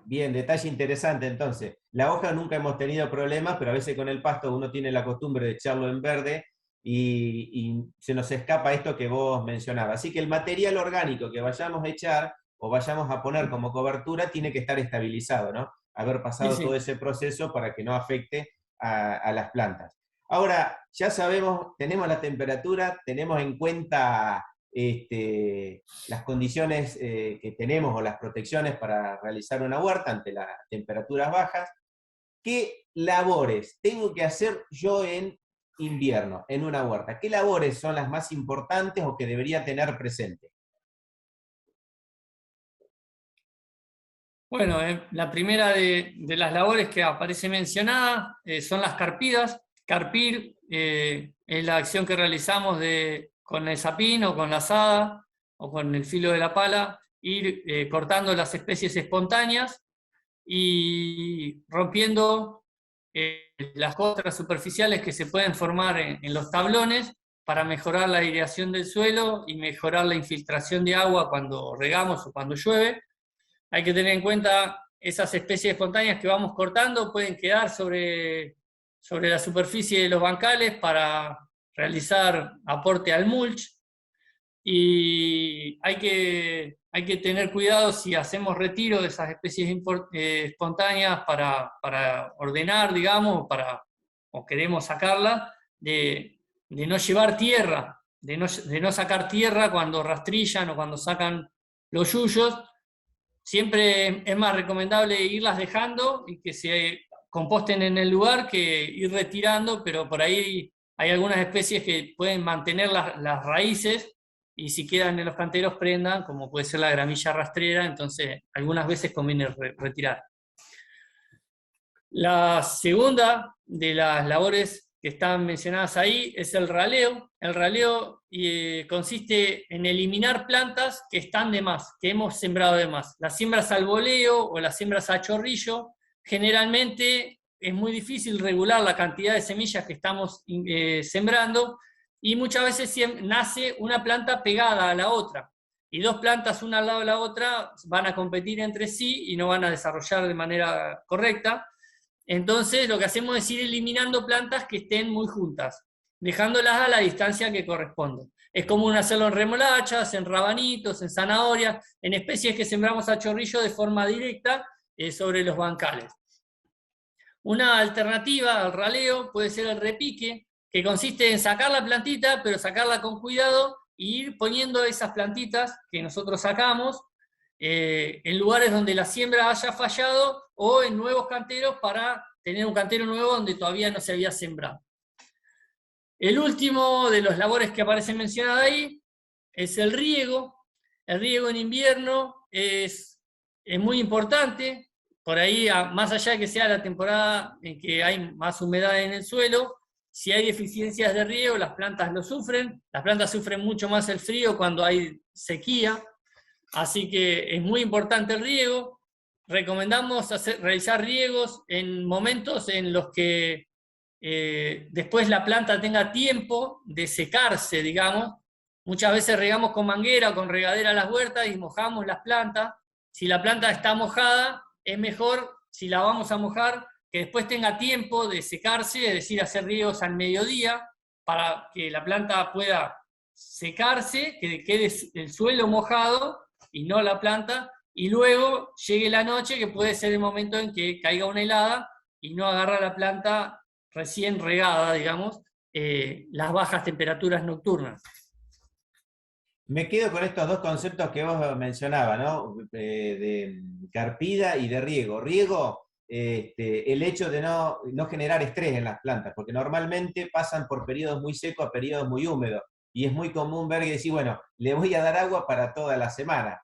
Bien, detalle interesante entonces. La hoja nunca hemos tenido problemas, pero a veces con el pasto uno tiene la costumbre de echarlo en verde y se nos escapa esto que vos mencionabas. Así que el material orgánico que vayamos a echar o vayamos a poner como cobertura tiene que estar estabilizado, ¿no? Haber pasado todo ese proceso para que no afecte a las plantas. Ahora, ya sabemos, tenemos la temperatura, tenemos en cuenta las condiciones que tenemos o las protecciones para realizar una huerta ante las temperaturas bajas. ¿Qué labores tengo que hacer yo en invierno, en una huerta? ¿Qué labores son las más importantes o que debería tener presente? Bueno, la primera de las labores que aparece mencionada son las carpidas. Carpir es la acción que realizamos con el sapín o con la azada o con el filo de la pala, ir cortando las especies espontáneas y rompiendo las costras superficiales que se pueden formar en los tablones para mejorar la aireación del suelo y mejorar la infiltración de agua cuando regamos o cuando llueve. Hay que tener en cuenta esas especies espontáneas que vamos cortando, pueden quedar sobre la superficie de los bancales para realizar aporte al mulch, y hay que tener cuidado si hacemos retiro de esas especies espontáneas para ordenar, digamos, o queremos sacarlas, de no llevar tierra, de no sacar tierra cuando rastrillan o cuando sacan los yuyos. Siempre es más recomendable irlas dejando y que se composten en el lugar que ir retirando, pero por ahí hay algunas especies que pueden mantener las raíces y si quedan en los canteros prendan, como puede ser la gramilla rastrera, entonces algunas veces conviene retirar. La segunda de las labores que están mencionadas ahí es el raleo. El raleo consiste en eliminar plantas que están de más, que hemos sembrado de más. Las siembras al voleo o las siembras a chorrillo, generalmente es muy difícil regular la cantidad de semillas que estamos sembrando, y muchas veces nace una planta pegada a la otra, y dos plantas una al lado de la otra van a competir entre sí y no van a desarrollar de manera correcta. Entonces lo que hacemos es ir eliminando plantas que estén muy juntas, dejándolas a la distancia que corresponde. Es común hacerlo en remolachas, en rabanitos, en zanahorias, en especies que sembramos a chorrillo de forma directa sobre los bancales. Una alternativa al raleo puede ser el repique, que consiste en sacar la plantita, pero sacarla con cuidado e ir poniendo esas plantitas que nosotros sacamos en lugares donde la siembra haya fallado o en nuevos canteros para tener un cantero nuevo donde todavía no se había sembrado. El último de los labores que aparecen mencionados ahí es el riego. El riego en invierno es muy importante. Por ahí, más allá de que sea la temporada en que hay más humedad en el suelo, si hay deficiencias de riego, las plantas lo sufren. Las plantas sufren mucho más el frío cuando hay sequía. Así que es muy importante el riego. Recomendamos realizar riegos en momentos en los que después la planta tenga tiempo de secarse, digamos. Muchas veces regamos con manguera o con regadera las huertas y mojamos las plantas. Si la planta está mojada, es mejor, si la vamos a mojar, que después tenga tiempo de secarse, es decir, hacer riegos al mediodía para que la planta pueda secarse, que quede el suelo mojado y no la planta, y luego llegue la noche, que puede ser el momento en que caiga una helada y no agarra la planta recién regada, digamos, las bajas temperaturas nocturnas. Me quedo con estos dos conceptos que vos mencionabas, ¿no? De carpida y de riego. Riego, el hecho de no generar estrés en las plantas, porque normalmente pasan por periodos muy secos a periodos muy húmedos. Y es muy común ver y decir, bueno, le voy a dar agua para toda la semana,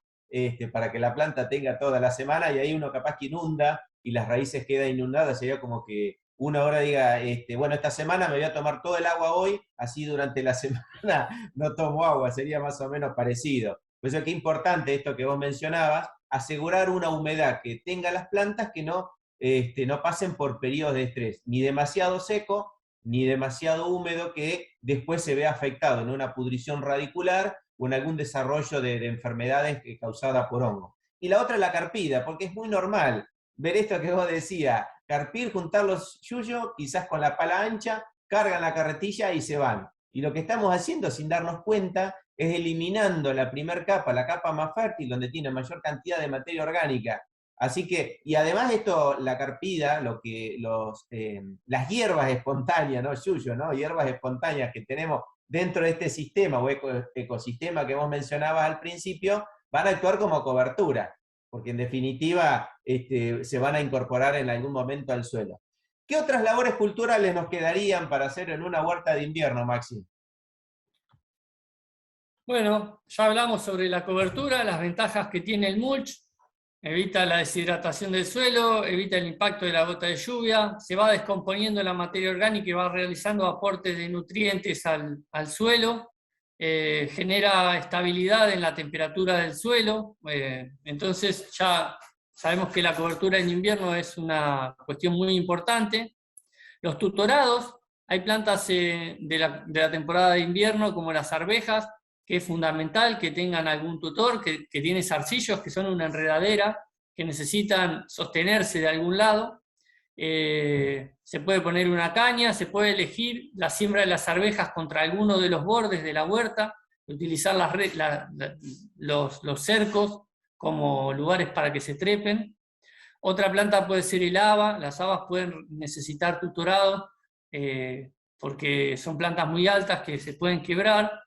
para que la planta tenga toda la semana, y ahí uno capaz que inunda y las raíces quedan inundadas, sería como que una hora diga, bueno, esta semana me voy a tomar todo el agua hoy, así durante la semana no tomo agua, sería más o menos parecido. Por eso es que es importante esto que vos mencionabas, asegurar una humedad que tenga las plantas que no pasen por periodos de estrés, ni demasiado seco, ni demasiado húmedo que después se vea afectado en una pudrición radicular o en algún desarrollo de enfermedades causadas por hongo. Y la otra es la carpida, porque es muy normal ver esto que vos decías, carpir, juntar los yuyos, quizás con la pala ancha, cargan la carretilla y se van. Y lo que estamos haciendo sin darnos cuenta es eliminando la primer capa, la capa más fértil, donde tiene mayor cantidad de materia orgánica. Así que, y además esto, la carpida, las hierbas espontáneas, ¿no? Yuyo, ¿no? Hierbas espontáneas que tenemos dentro de este sistema o ecosistema que vos mencionabas al principio, van a actuar como cobertura, porque en definitiva se van a incorporar en algún momento al suelo. ¿Qué otras labores culturales nos quedarían para hacer en una huerta de invierno, Maxi? Bueno, ya hablamos sobre la cobertura, las ventajas que tiene el mulch. Evita la deshidratación del suelo, evita el impacto de la gota de lluvia, se va descomponiendo la materia orgánica y va realizando aportes de nutrientes al suelo, genera estabilidad en la temperatura del suelo, entonces ya sabemos que la cobertura en invierno es una cuestión muy importante. Los tutorados, hay plantas de la temporada de invierno como las arvejas, que es fundamental que tengan algún tutor, que tiene zarcillos, que son una enredadera, que necesitan sostenerse de algún lado. Se puede poner una caña, se puede elegir la siembra de las arvejas contra alguno de los bordes de la huerta, utilizar los cercos como lugares para que se trepen. Otra planta puede ser el haba, las habas pueden necesitar tutorado, porque son plantas muy altas que se pueden quebrar.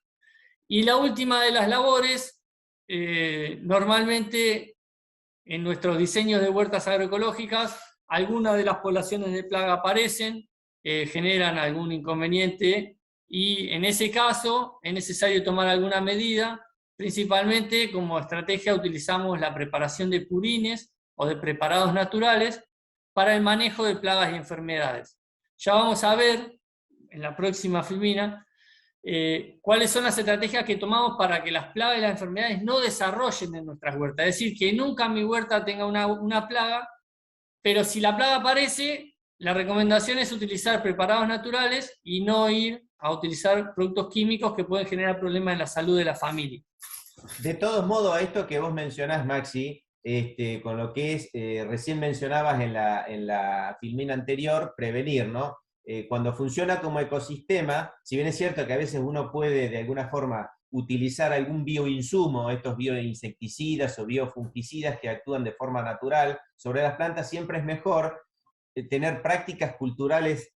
Y la última de las labores, normalmente en nuestros diseños de huertas agroecológicas, algunas de las poblaciones de plaga aparecen, generan algún inconveniente, y en ese caso es necesario tomar alguna medida. Principalmente como estrategia utilizamos la preparación de purines o de preparados naturales para el manejo de plagas y enfermedades. Ya vamos a ver en la próxima filmina cuáles son las estrategias que tomamos para que las plagas y las enfermedades no desarrollen en nuestras huertas. Es decir, que nunca mi huerta tenga una plaga, pero si la plaga aparece, la recomendación es utilizar preparados naturales y no ir a utilizar productos químicos que pueden generar problemas en la salud de la familia. De todos modos, a esto que vos mencionás, Maxi, con lo que es, recién mencionabas en la filmina anterior, prevenir, ¿no? Cuando funciona como ecosistema, si bien es cierto que a veces uno puede de alguna forma utilizar algún bioinsumo, estos bioinsecticidas o biofungicidas que actúan de forma natural sobre las plantas, siempre es mejor tener prácticas culturales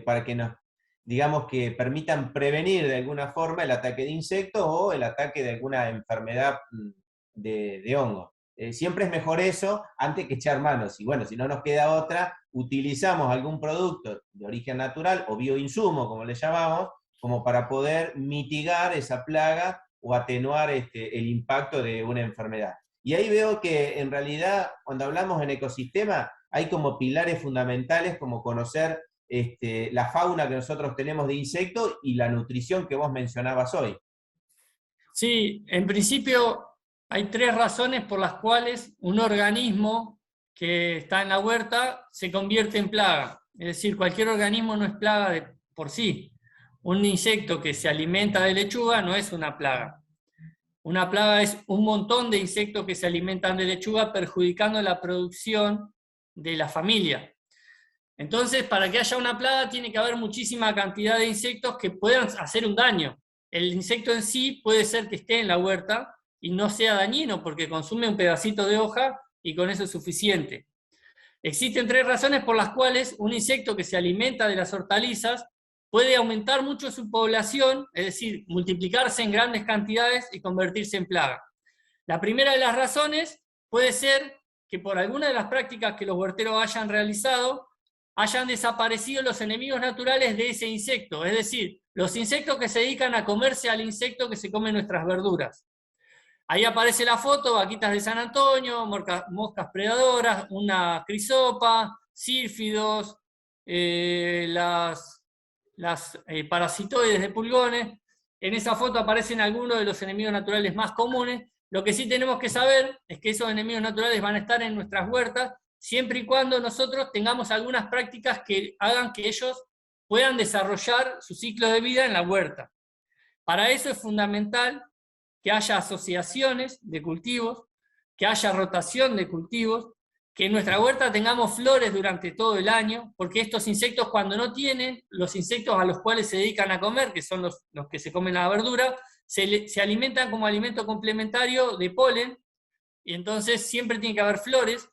para que nos, digamos, que permitan prevenir de alguna forma el ataque de insectos o el ataque de alguna enfermedad de hongo. Siempre es mejor eso antes que echar manos. Y bueno, si no nos queda otra, utilizamos algún producto de origen natural o bioinsumo, como le llamamos, como para poder mitigar esa plaga o atenuar el impacto de una enfermedad. Y ahí veo que en realidad, cuando hablamos en ecosistema, hay como pilares fundamentales como conocer la fauna que nosotros tenemos de insectos y la nutrición que vos mencionabas hoy. Sí, en principio hay 3 razones por las cuales un organismo que está en la huerta se convierte en plaga. Es decir, cualquier organismo no es plaga por sí. Un insecto que se alimenta de lechuga no es una plaga. Una plaga es un montón de insectos que se alimentan de lechuga perjudicando la producción de la familia. Entonces, para que haya una plaga tiene que haber muchísima cantidad de insectos que puedan hacer un daño. El insecto en sí puede ser que esté en la huerta, y no sea dañino porque consume un pedacito de hoja y con eso es suficiente. Existen 3 razones por las cuales un insecto que se alimenta de las hortalizas puede aumentar mucho su población, es decir, multiplicarse en grandes cantidades y convertirse en plaga. La primera de las razones puede ser que por alguna de las prácticas que los huerteros hayan realizado, hayan desaparecido los enemigos naturales de ese insecto, es decir, los insectos que se dedican a comerse al insecto que se come nuestras verduras. Ahí aparece la foto, vaquitas de San Antonio, moscas predadoras, una crisopa, sílfidos, las parasitoides de pulgones. En esa foto aparecen algunos de los enemigos naturales más comunes. Lo que sí tenemos que saber es que esos enemigos naturales van a estar en nuestras huertas siempre y cuando nosotros tengamos algunas prácticas que hagan que ellos puedan desarrollar su ciclo de vida en la huerta. Para eso es fundamental que haya asociaciones de cultivos, que haya rotación de cultivos, que en nuestra huerta tengamos flores durante todo el año, porque estos insectos cuando no tienen, los insectos a los cuales se dedican a comer, que son los que se comen la verdura, se alimentan como alimento complementario de polen, y entonces siempre tiene que haber flores.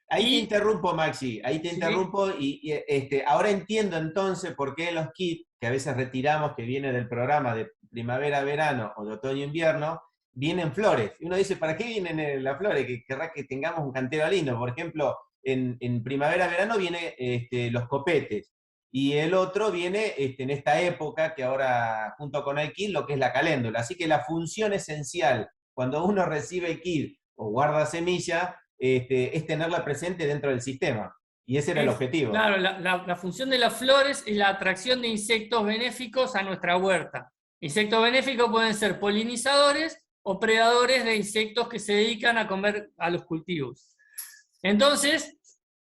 Ahí te interrumpo, Maxi, ahí te interrumpo ahora entiendo entonces por qué los kits que a veces retiramos, que vienen del programa de primavera-verano o de otoño-invierno, vienen flores. Y uno dice, ¿para qué vienen las flores? Que querrá que tengamos un cantero lindo. Por ejemplo, en primavera-verano vienen los copetes. Y el otro viene en esta época, que ahora junto con el kit, lo que es la caléndula. Así que la función esencial, cuando uno recibe el kit o guarda semilla, es tenerla presente dentro del sistema. Y ese era el objetivo. Claro, la función de las flores es la atracción de insectos benéficos a nuestra huerta. Insectos benéficos pueden ser polinizadores o predadores de insectos que se dedican a comer a los cultivos. Entonces,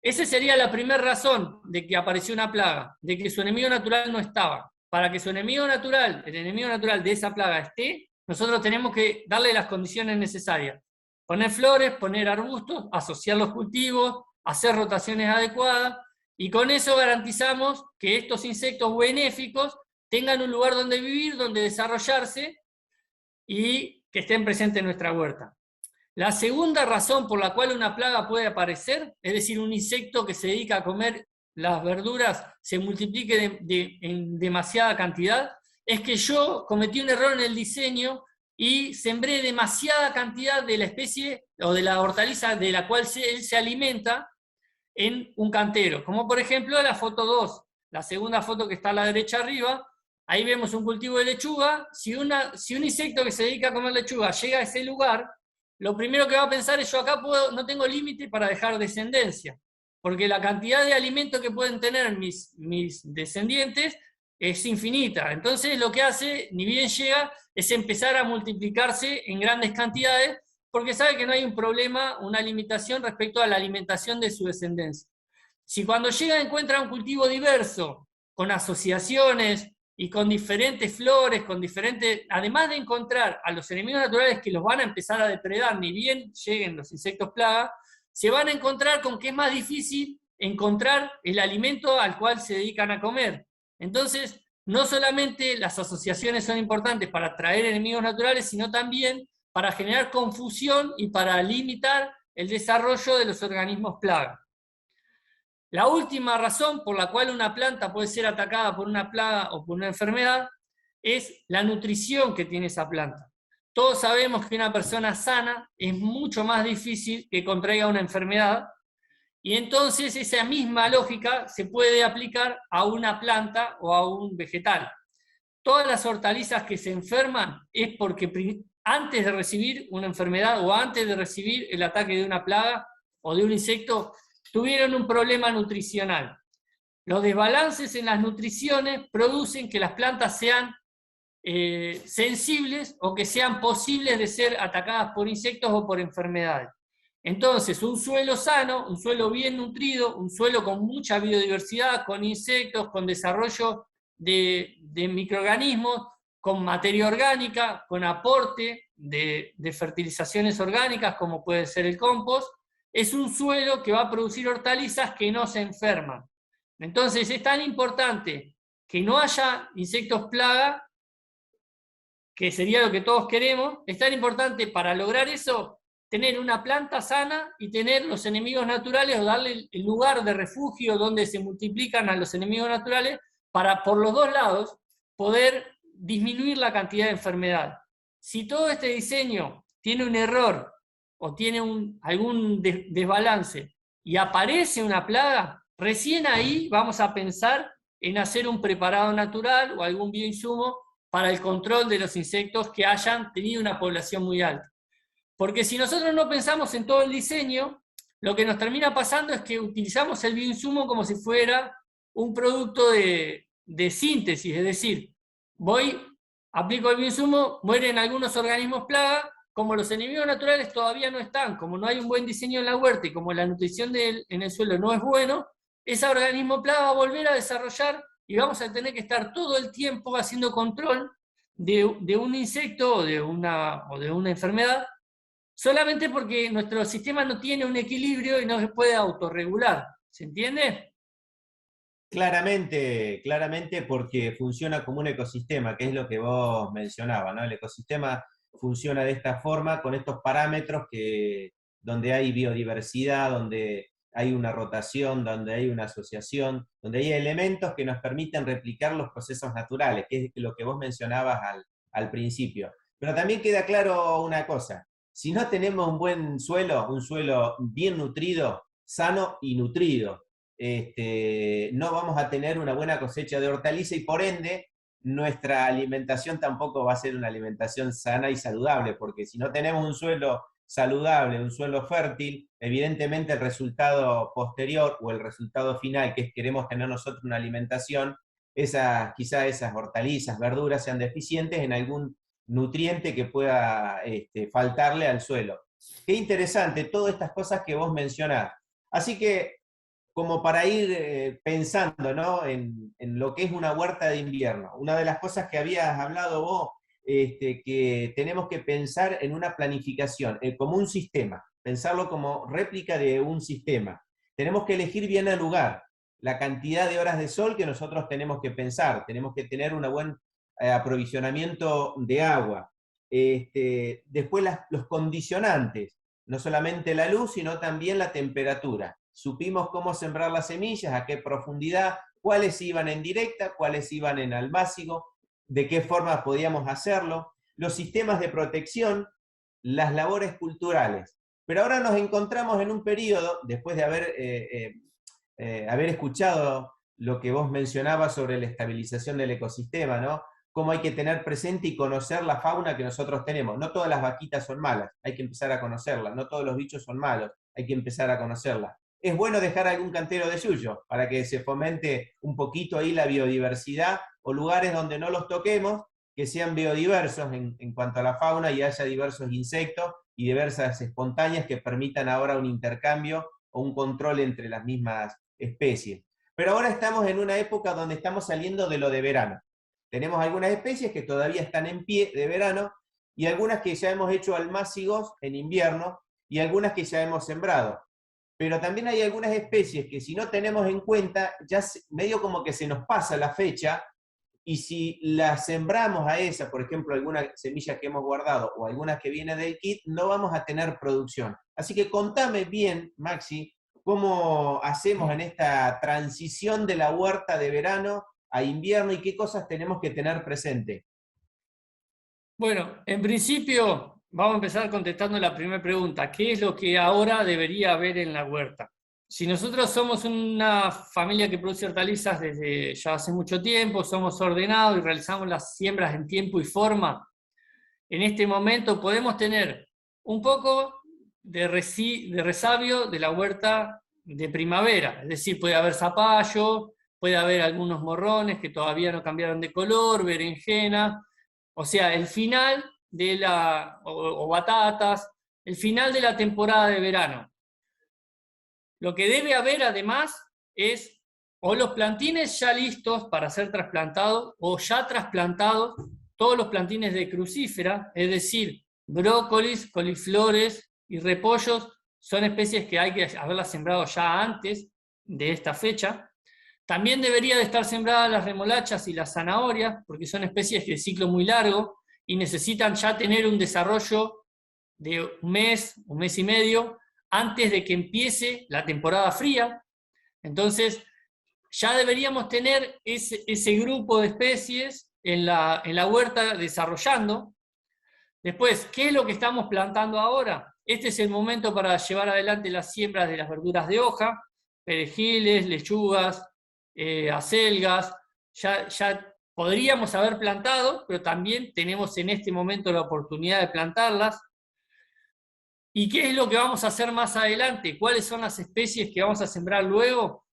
esa sería la primera razón de que apareció una plaga, de que su enemigo natural no estaba. Para que su enemigo natural, el enemigo natural de esa plaga esté, nosotros tenemos que darle las condiciones necesarias. Poner flores, poner arbustos, asociar los cultivos, hacer rotaciones adecuadas, y con eso garantizamos que estos insectos benéficos tengan un lugar donde vivir, donde desarrollarse, y que estén presentes en nuestra huerta. La segunda razón por la cual una plaga puede aparecer, es decir, un insecto que se dedica a comer las verduras se multiplique en demasiada cantidad, es que yo cometí un error en el diseño y sembré demasiada cantidad de la especie o de la hortaliza de la cual él se alimenta en un cantero. Como por ejemplo la foto 2, la segunda foto que está a la derecha arriba. Ahí vemos un cultivo de lechuga. Si un insecto que se dedica a comer lechuga llega a ese lugar, lo primero que va a pensar es: yo acá no tengo límite para dejar descendencia, porque la cantidad de alimento que pueden tener mis descendientes es infinita. Entonces lo que hace, ni bien llega, es empezar a multiplicarse en grandes cantidades, porque sabe que no hay un problema, una limitación respecto a la alimentación de su descendencia. Si cuando llega encuentra un cultivo diverso, con asociaciones y con diferentes flores, además de encontrar a los enemigos naturales que los van a empezar a depredar, ni bien lleguen los insectos plaga, se van a encontrar con que es más difícil encontrar el alimento al cual se dedican a comer. Entonces, no solamente las asociaciones son importantes para atraer enemigos naturales, sino también para generar confusión y para limitar el desarrollo de los organismos plaga. La última razón por la cual una planta puede ser atacada por una plaga o por una enfermedad es la nutrición que tiene esa planta. Todos sabemos que una persona sana es mucho más difícil que contraiga una enfermedad, y entonces esa misma lógica se puede aplicar a una planta o a un vegetal. Todas las hortalizas que se enferman es porque antes de recibir una enfermedad o antes de recibir el ataque de una plaga o de un insecto, tuvieron un problema nutricional. Los desbalances en las nutriciones producen que las plantas sean sensibles o que sean posibles de ser atacadas por insectos o por enfermedades. Entonces, un suelo sano, un suelo bien nutrido, un suelo con mucha biodiversidad, con insectos, con desarrollo de microorganismos, con materia orgánica, con aporte de fertilizaciones orgánicas como puede ser el compost, es un suelo que va a producir hortalizas que no se enferman. Entonces es tan importante que no haya insectos plaga que sería lo que todos queremos, es tan importante para lograr eso tener una planta sana y tener los enemigos naturales, o darle el lugar de refugio donde se multiplican a los enemigos naturales, para por los dos lados poder disminuir la cantidad de enfermedad. Si todo este diseño tiene un error o tiene algún desbalance y aparece una plaga, recién ahí vamos a pensar en hacer un preparado natural o algún bioinsumo para el control de los insectos que hayan tenido una población muy alta. Porque si nosotros no pensamos en todo el diseño, lo que nos termina pasando es que utilizamos el bioinsumo como si fuera un producto de síntesis, es decir, aplico el bioinsumo, mueren algunos organismos plaga, como los enemigos naturales todavía no están, como no hay un buen diseño en la huerta y como la nutrición en el suelo no es bueno, ese organismo plaga va a volver a desarrollar y vamos a tener que estar todo el tiempo haciendo control de un insecto o de una enfermedad, solamente porque nuestro sistema no tiene un equilibrio y no se puede autorregular. ¿Se entiende? Claramente, claramente porque funciona como un ecosistema, que es lo que vos mencionabas, ¿no? El ecosistema funciona de esta forma, con estos parámetros donde hay biodiversidad, donde hay una rotación, donde hay una asociación, donde hay elementos que nos permiten replicar los procesos naturales, que es lo que vos mencionabas al principio. Pero también queda claro una cosa: si no tenemos un buen suelo, un suelo bien nutrido, sano y nutrido, no vamos a tener una buena cosecha de hortaliza y por ende nuestra alimentación tampoco va a ser una alimentación sana y saludable, porque si no tenemos un suelo saludable, un suelo fértil, evidentemente el resultado posterior o el resultado final, que es queremos tener nosotros una alimentación, quizá esas hortalizas, verduras sean deficientes en algún nutriente que pueda faltarle al suelo. Qué interesante todas estas cosas que vos mencionás. Así que, como para ir pensando, ¿no?, en lo que es una huerta de invierno, una de las cosas que habías hablado vos, que tenemos que pensar en una planificación, como un sistema, pensarlo como réplica de un sistema. Tenemos que elegir bien el lugar, la cantidad de horas de sol que nosotros tenemos que pensar, tenemos que tener un buen aprovisionamiento de agua. Después los condicionantes, no solamente la luz, sino también la temperatura. Supimos cómo sembrar las semillas, a qué profundidad, cuáles iban en directa, cuáles iban en almácigo, de qué forma podíamos hacerlo, los sistemas de protección, las labores culturales. Pero ahora nos encontramos en un periodo, después de haber escuchado lo que vos mencionabas sobre la estabilización del ecosistema, ¿no? Cómo hay que tener presente y conocer la fauna que nosotros tenemos. No todas las vaquitas son malas, hay que empezar a conocerlas. No todos los bichos son malos, hay que empezar a conocerlas. Es bueno dejar algún cantero de suyo para que se fomente un poquito ahí la biodiversidad, o lugares donde no los toquemos, que sean biodiversos en cuanto a la fauna y haya diversos insectos y diversas espontáneas que permitan ahora un intercambio o un control entre las mismas especies. Pero ahora estamos en una época donde estamos saliendo de lo de verano. Tenemos algunas especies que todavía están en pie de verano y algunas que ya hemos hecho almácigos en invierno y algunas que ya hemos sembrado. Pero también hay algunas especies que si no tenemos en cuenta, ya medio como que se nos pasa la fecha, y si las sembramos a esa, por ejemplo, algunas semillas que hemos guardado o algunas que vienen del kit, no vamos a tener producción. Así que contame bien, Maxi, cómo hacemos en esta transición de la huerta de verano a invierno y qué cosas tenemos que tener presente. Bueno, en principio vamos a empezar contestando la primera pregunta. ¿Qué es lo que ahora debería haber en la huerta? Si nosotros somos una familia que produce hortalizas desde ya hace mucho tiempo, somos ordenados y realizamos las siembras en tiempo y forma, en este momento podemos tener un poco de resabio de la huerta de primavera. Es decir, puede haber zapallo, puede haber algunos morrones que todavía no cambiaron de color, berenjena. O sea, el final de o batatas, el final de la temporada de verano. Lo que debe haber además es o los plantines ya listos para ser trasplantados o ya trasplantados todos los plantines de crucífera, es decir, brócolis, coliflores y repollos son especies que hay que haberlas sembrado ya antes de esta fecha. También debería de estar sembradas las remolachas y las zanahorias, porque son especies de ciclo muy largo y necesitan ya tener un desarrollo de un mes y medio, antes de que empiece la temporada fría. Entonces, ya deberíamos tener ese grupo de especies en la huerta desarrollando. Después, ¿qué es lo que estamos plantando ahora? Este es el momento para llevar adelante las siembras de las verduras de hoja, perejiles, lechugas, acelgas. Ya podríamos haber plantado, pero también tenemos en este momento la oportunidad de plantarlas. ¿Y qué es lo que vamos a hacer más adelante? ¿Cuáles son las especies que vamos a sembrar luego?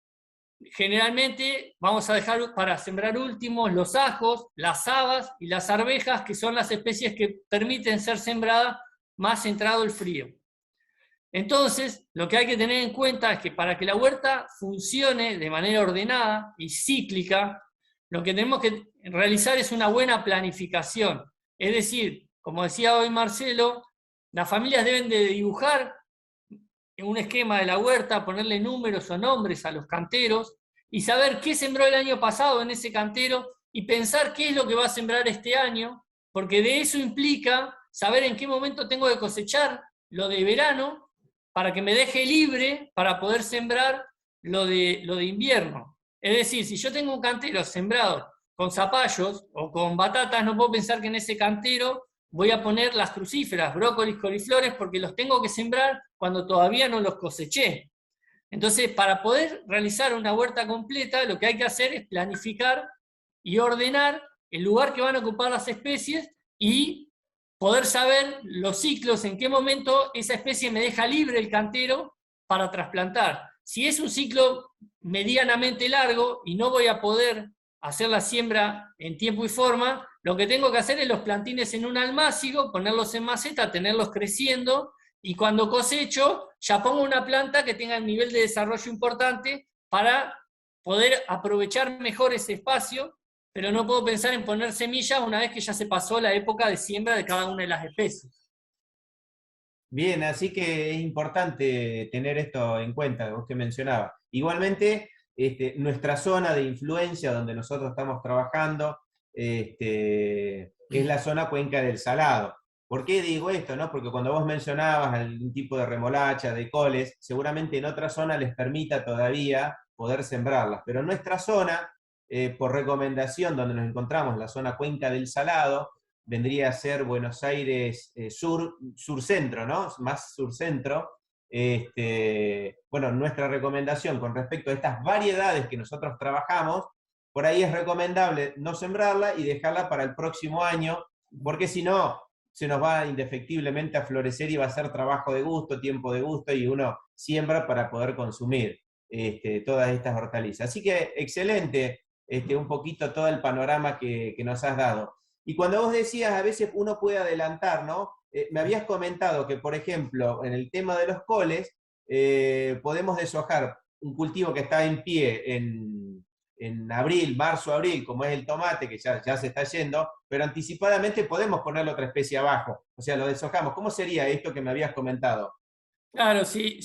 Generalmente vamos a dejar para sembrar últimos los ajos, las habas y las arvejas, que son las especies que permiten ser sembradas más entrado el frío. Entonces, lo que hay que tener en cuenta es que para que la huerta funcione de manera ordenada y cíclica, lo que tenemos que realizar es una buena planificación. Es decir, como decía hoy Marcelo, las familias deben de dibujar en un esquema de la huerta, ponerle números o nombres a los canteros y saber qué sembró el año pasado en ese cantero y pensar qué es lo que va a sembrar este año, porque de eso implica saber en qué momento tengo que cosechar lo de verano para que me deje libre para poder sembrar lo de invierno. Es decir, si yo tengo un cantero sembrado con zapallos o con batatas, no puedo pensar que en ese cantero voy a poner las crucíferas, brócolis, coliflores, porque los tengo que sembrar cuando todavía no los coseché. Entonces, para poder realizar una huerta completa, lo que hay que hacer es planificar y ordenar el lugar que van a ocupar las especies y poder saber los ciclos, en qué momento esa especie me deja libre el cantero para trasplantar. Si es un ciclo medianamente largo y no voy a poder hacer la siembra en tiempo y forma, lo que tengo que hacer es los plantines en un almácigo, ponerlos en maceta, tenerlos creciendo, y cuando cosecho ya pongo una planta que tenga un nivel de desarrollo importante para poder aprovechar mejor ese espacio, pero no puedo pensar en poner semillas una vez que ya se pasó la época de siembra de cada una de las especies. Bien, así que es importante tener esto en cuenta, que usted mencionaba. Igualmente, nuestra zona de influencia donde nosotros estamos trabajando es la zona Cuenca del Salado. ¿Por qué digo esto? ¿No? Porque cuando vos mencionabas algún tipo de remolacha, de coles, seguramente en otra zona les permita todavía poder sembrarlas. Pero en nuestra zona, por recomendación donde nos encontramos, la zona Cuenca del Salado, vendría a ser Buenos Aires sur-centro, ¿no? Más sur-centro. Bueno, nuestra recomendación con respecto a estas variedades que nosotros trabajamos, por ahí es recomendable no sembrarla y dejarla para el próximo año, porque si no, se nos va indefectiblemente a florecer y va a ser trabajo de gusto, tiempo de gusto, y uno siembra para poder consumir todas estas hortalizas. Así que excelente un poquito todo el panorama que nos has dado. Y cuando vos decías, a veces uno puede adelantar, ¿no? Me habías comentado que, por ejemplo, en el tema de los coles, podemos deshojar un cultivo que está en pie en abril, marzo, abril, como es el tomate, que ya se está yendo, pero anticipadamente podemos ponerle otra especie abajo. O sea, lo deshojamos. ¿Cómo sería esto que me habías comentado? Claro, si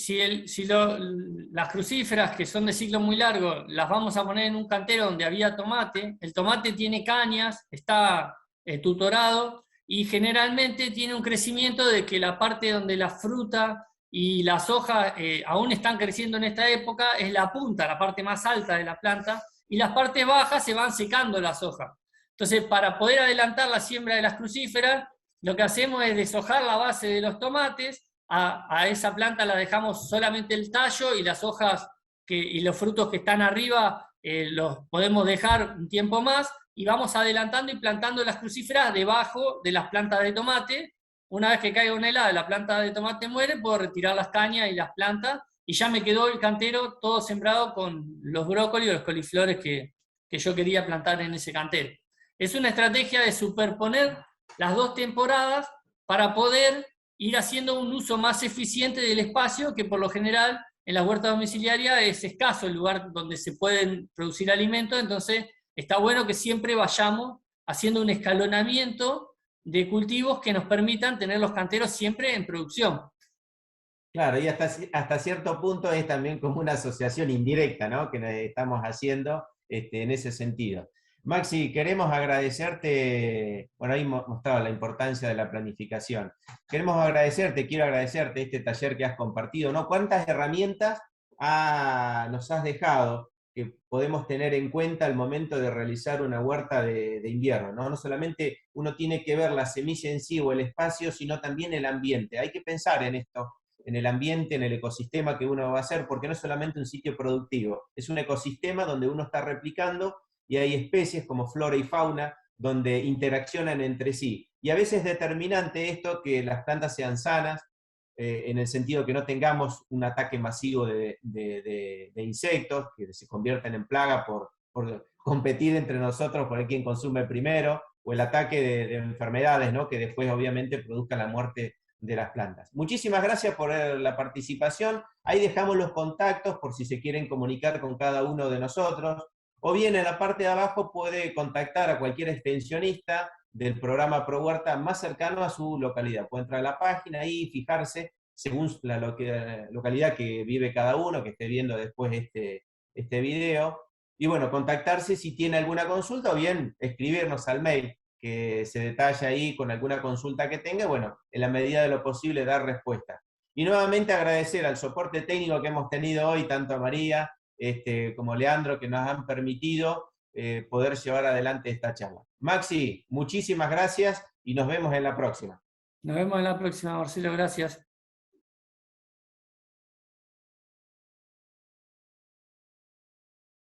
las crucíferas que son de ciclo muy largo las vamos a poner en un cantero donde había tomate, el tomate tiene cañas, está tutorado y generalmente tiene un crecimiento de que la parte donde la fruta y las hojas aún están creciendo en esta época es la punta, la parte más alta de la planta, y las partes bajas se van secando las hojas. Entonces, para poder adelantar la siembra de las crucíferas, lo que hacemos es deshojar la base de los tomates. A esa planta la dejamos solamente el tallo y las hojas y los frutos que están arriba los podemos dejar un tiempo más, y vamos adelantando y plantando las crucíferas debajo de las plantas de tomate. Una vez que caiga una helada, la planta de tomate muere, puedo retirar las cañas y las plantas y ya me quedó el cantero todo sembrado con los brócolis o los coliflores que yo quería plantar en ese cantero. Es una estrategia de superponer las dos temporadas para poder ir haciendo un uso más eficiente del espacio, que por lo general en la huerta domiciliaria es escaso el lugar donde se pueden producir alimentos. Entonces está bueno que siempre vayamos haciendo un escalonamiento de cultivos que nos permitan tener los canteros siempre en producción. Claro, y hasta cierto punto es también como una asociación indirecta, ¿no? Que estamos haciendo en ese sentido. Maxi, queremos agradecerte, bueno, ahí mostraba la importancia de la planificación. Queremos agradecerte, quiero agradecerte este taller que has compartido, ¿no? ¿Cuántas herramientas nos has dejado que podemos tener en cuenta al momento de realizar una huerta de invierno, ¿no? No solamente uno tiene que ver la semilla en sí o el espacio, sino también el ambiente. Hay que pensar en esto, en el ambiente, en el ecosistema que uno va a hacer, porque no es solamente un sitio productivo, es un ecosistema donde uno está replicando y hay especies como flora y fauna donde interaccionan entre sí. Y a veces es determinante esto que las plantas sean sanas, en el sentido que no tengamos un ataque masivo de insectos que se convierten en plaga por competir entre nosotros por quien consume primero, o el ataque de enfermedades, ¿no? Que después obviamente produzcan la muerte de las plantas. Muchísimas gracias por la participación. Ahí dejamos los contactos por si se quieren comunicar con cada uno de nosotros. O bien en la parte de abajo puede contactar a cualquier extensionista del programa Pro Huerta más cercano a su localidad. Puede entrar a la página y fijarse según la localidad que vive cada uno, que esté viendo después este video. Y bueno, contactarse si tiene alguna consulta o bien escribirnos al mail que se detalla ahí con alguna consulta que tenga, bueno, en la medida de lo posible dar respuesta. Y nuevamente agradecer al soporte técnico que hemos tenido hoy, tanto a María como Leandro, que nos han permitido poder llevar adelante esta charla. Maxi, muchísimas gracias y nos vemos en la próxima. Nos vemos en la próxima, Marcelo, gracias.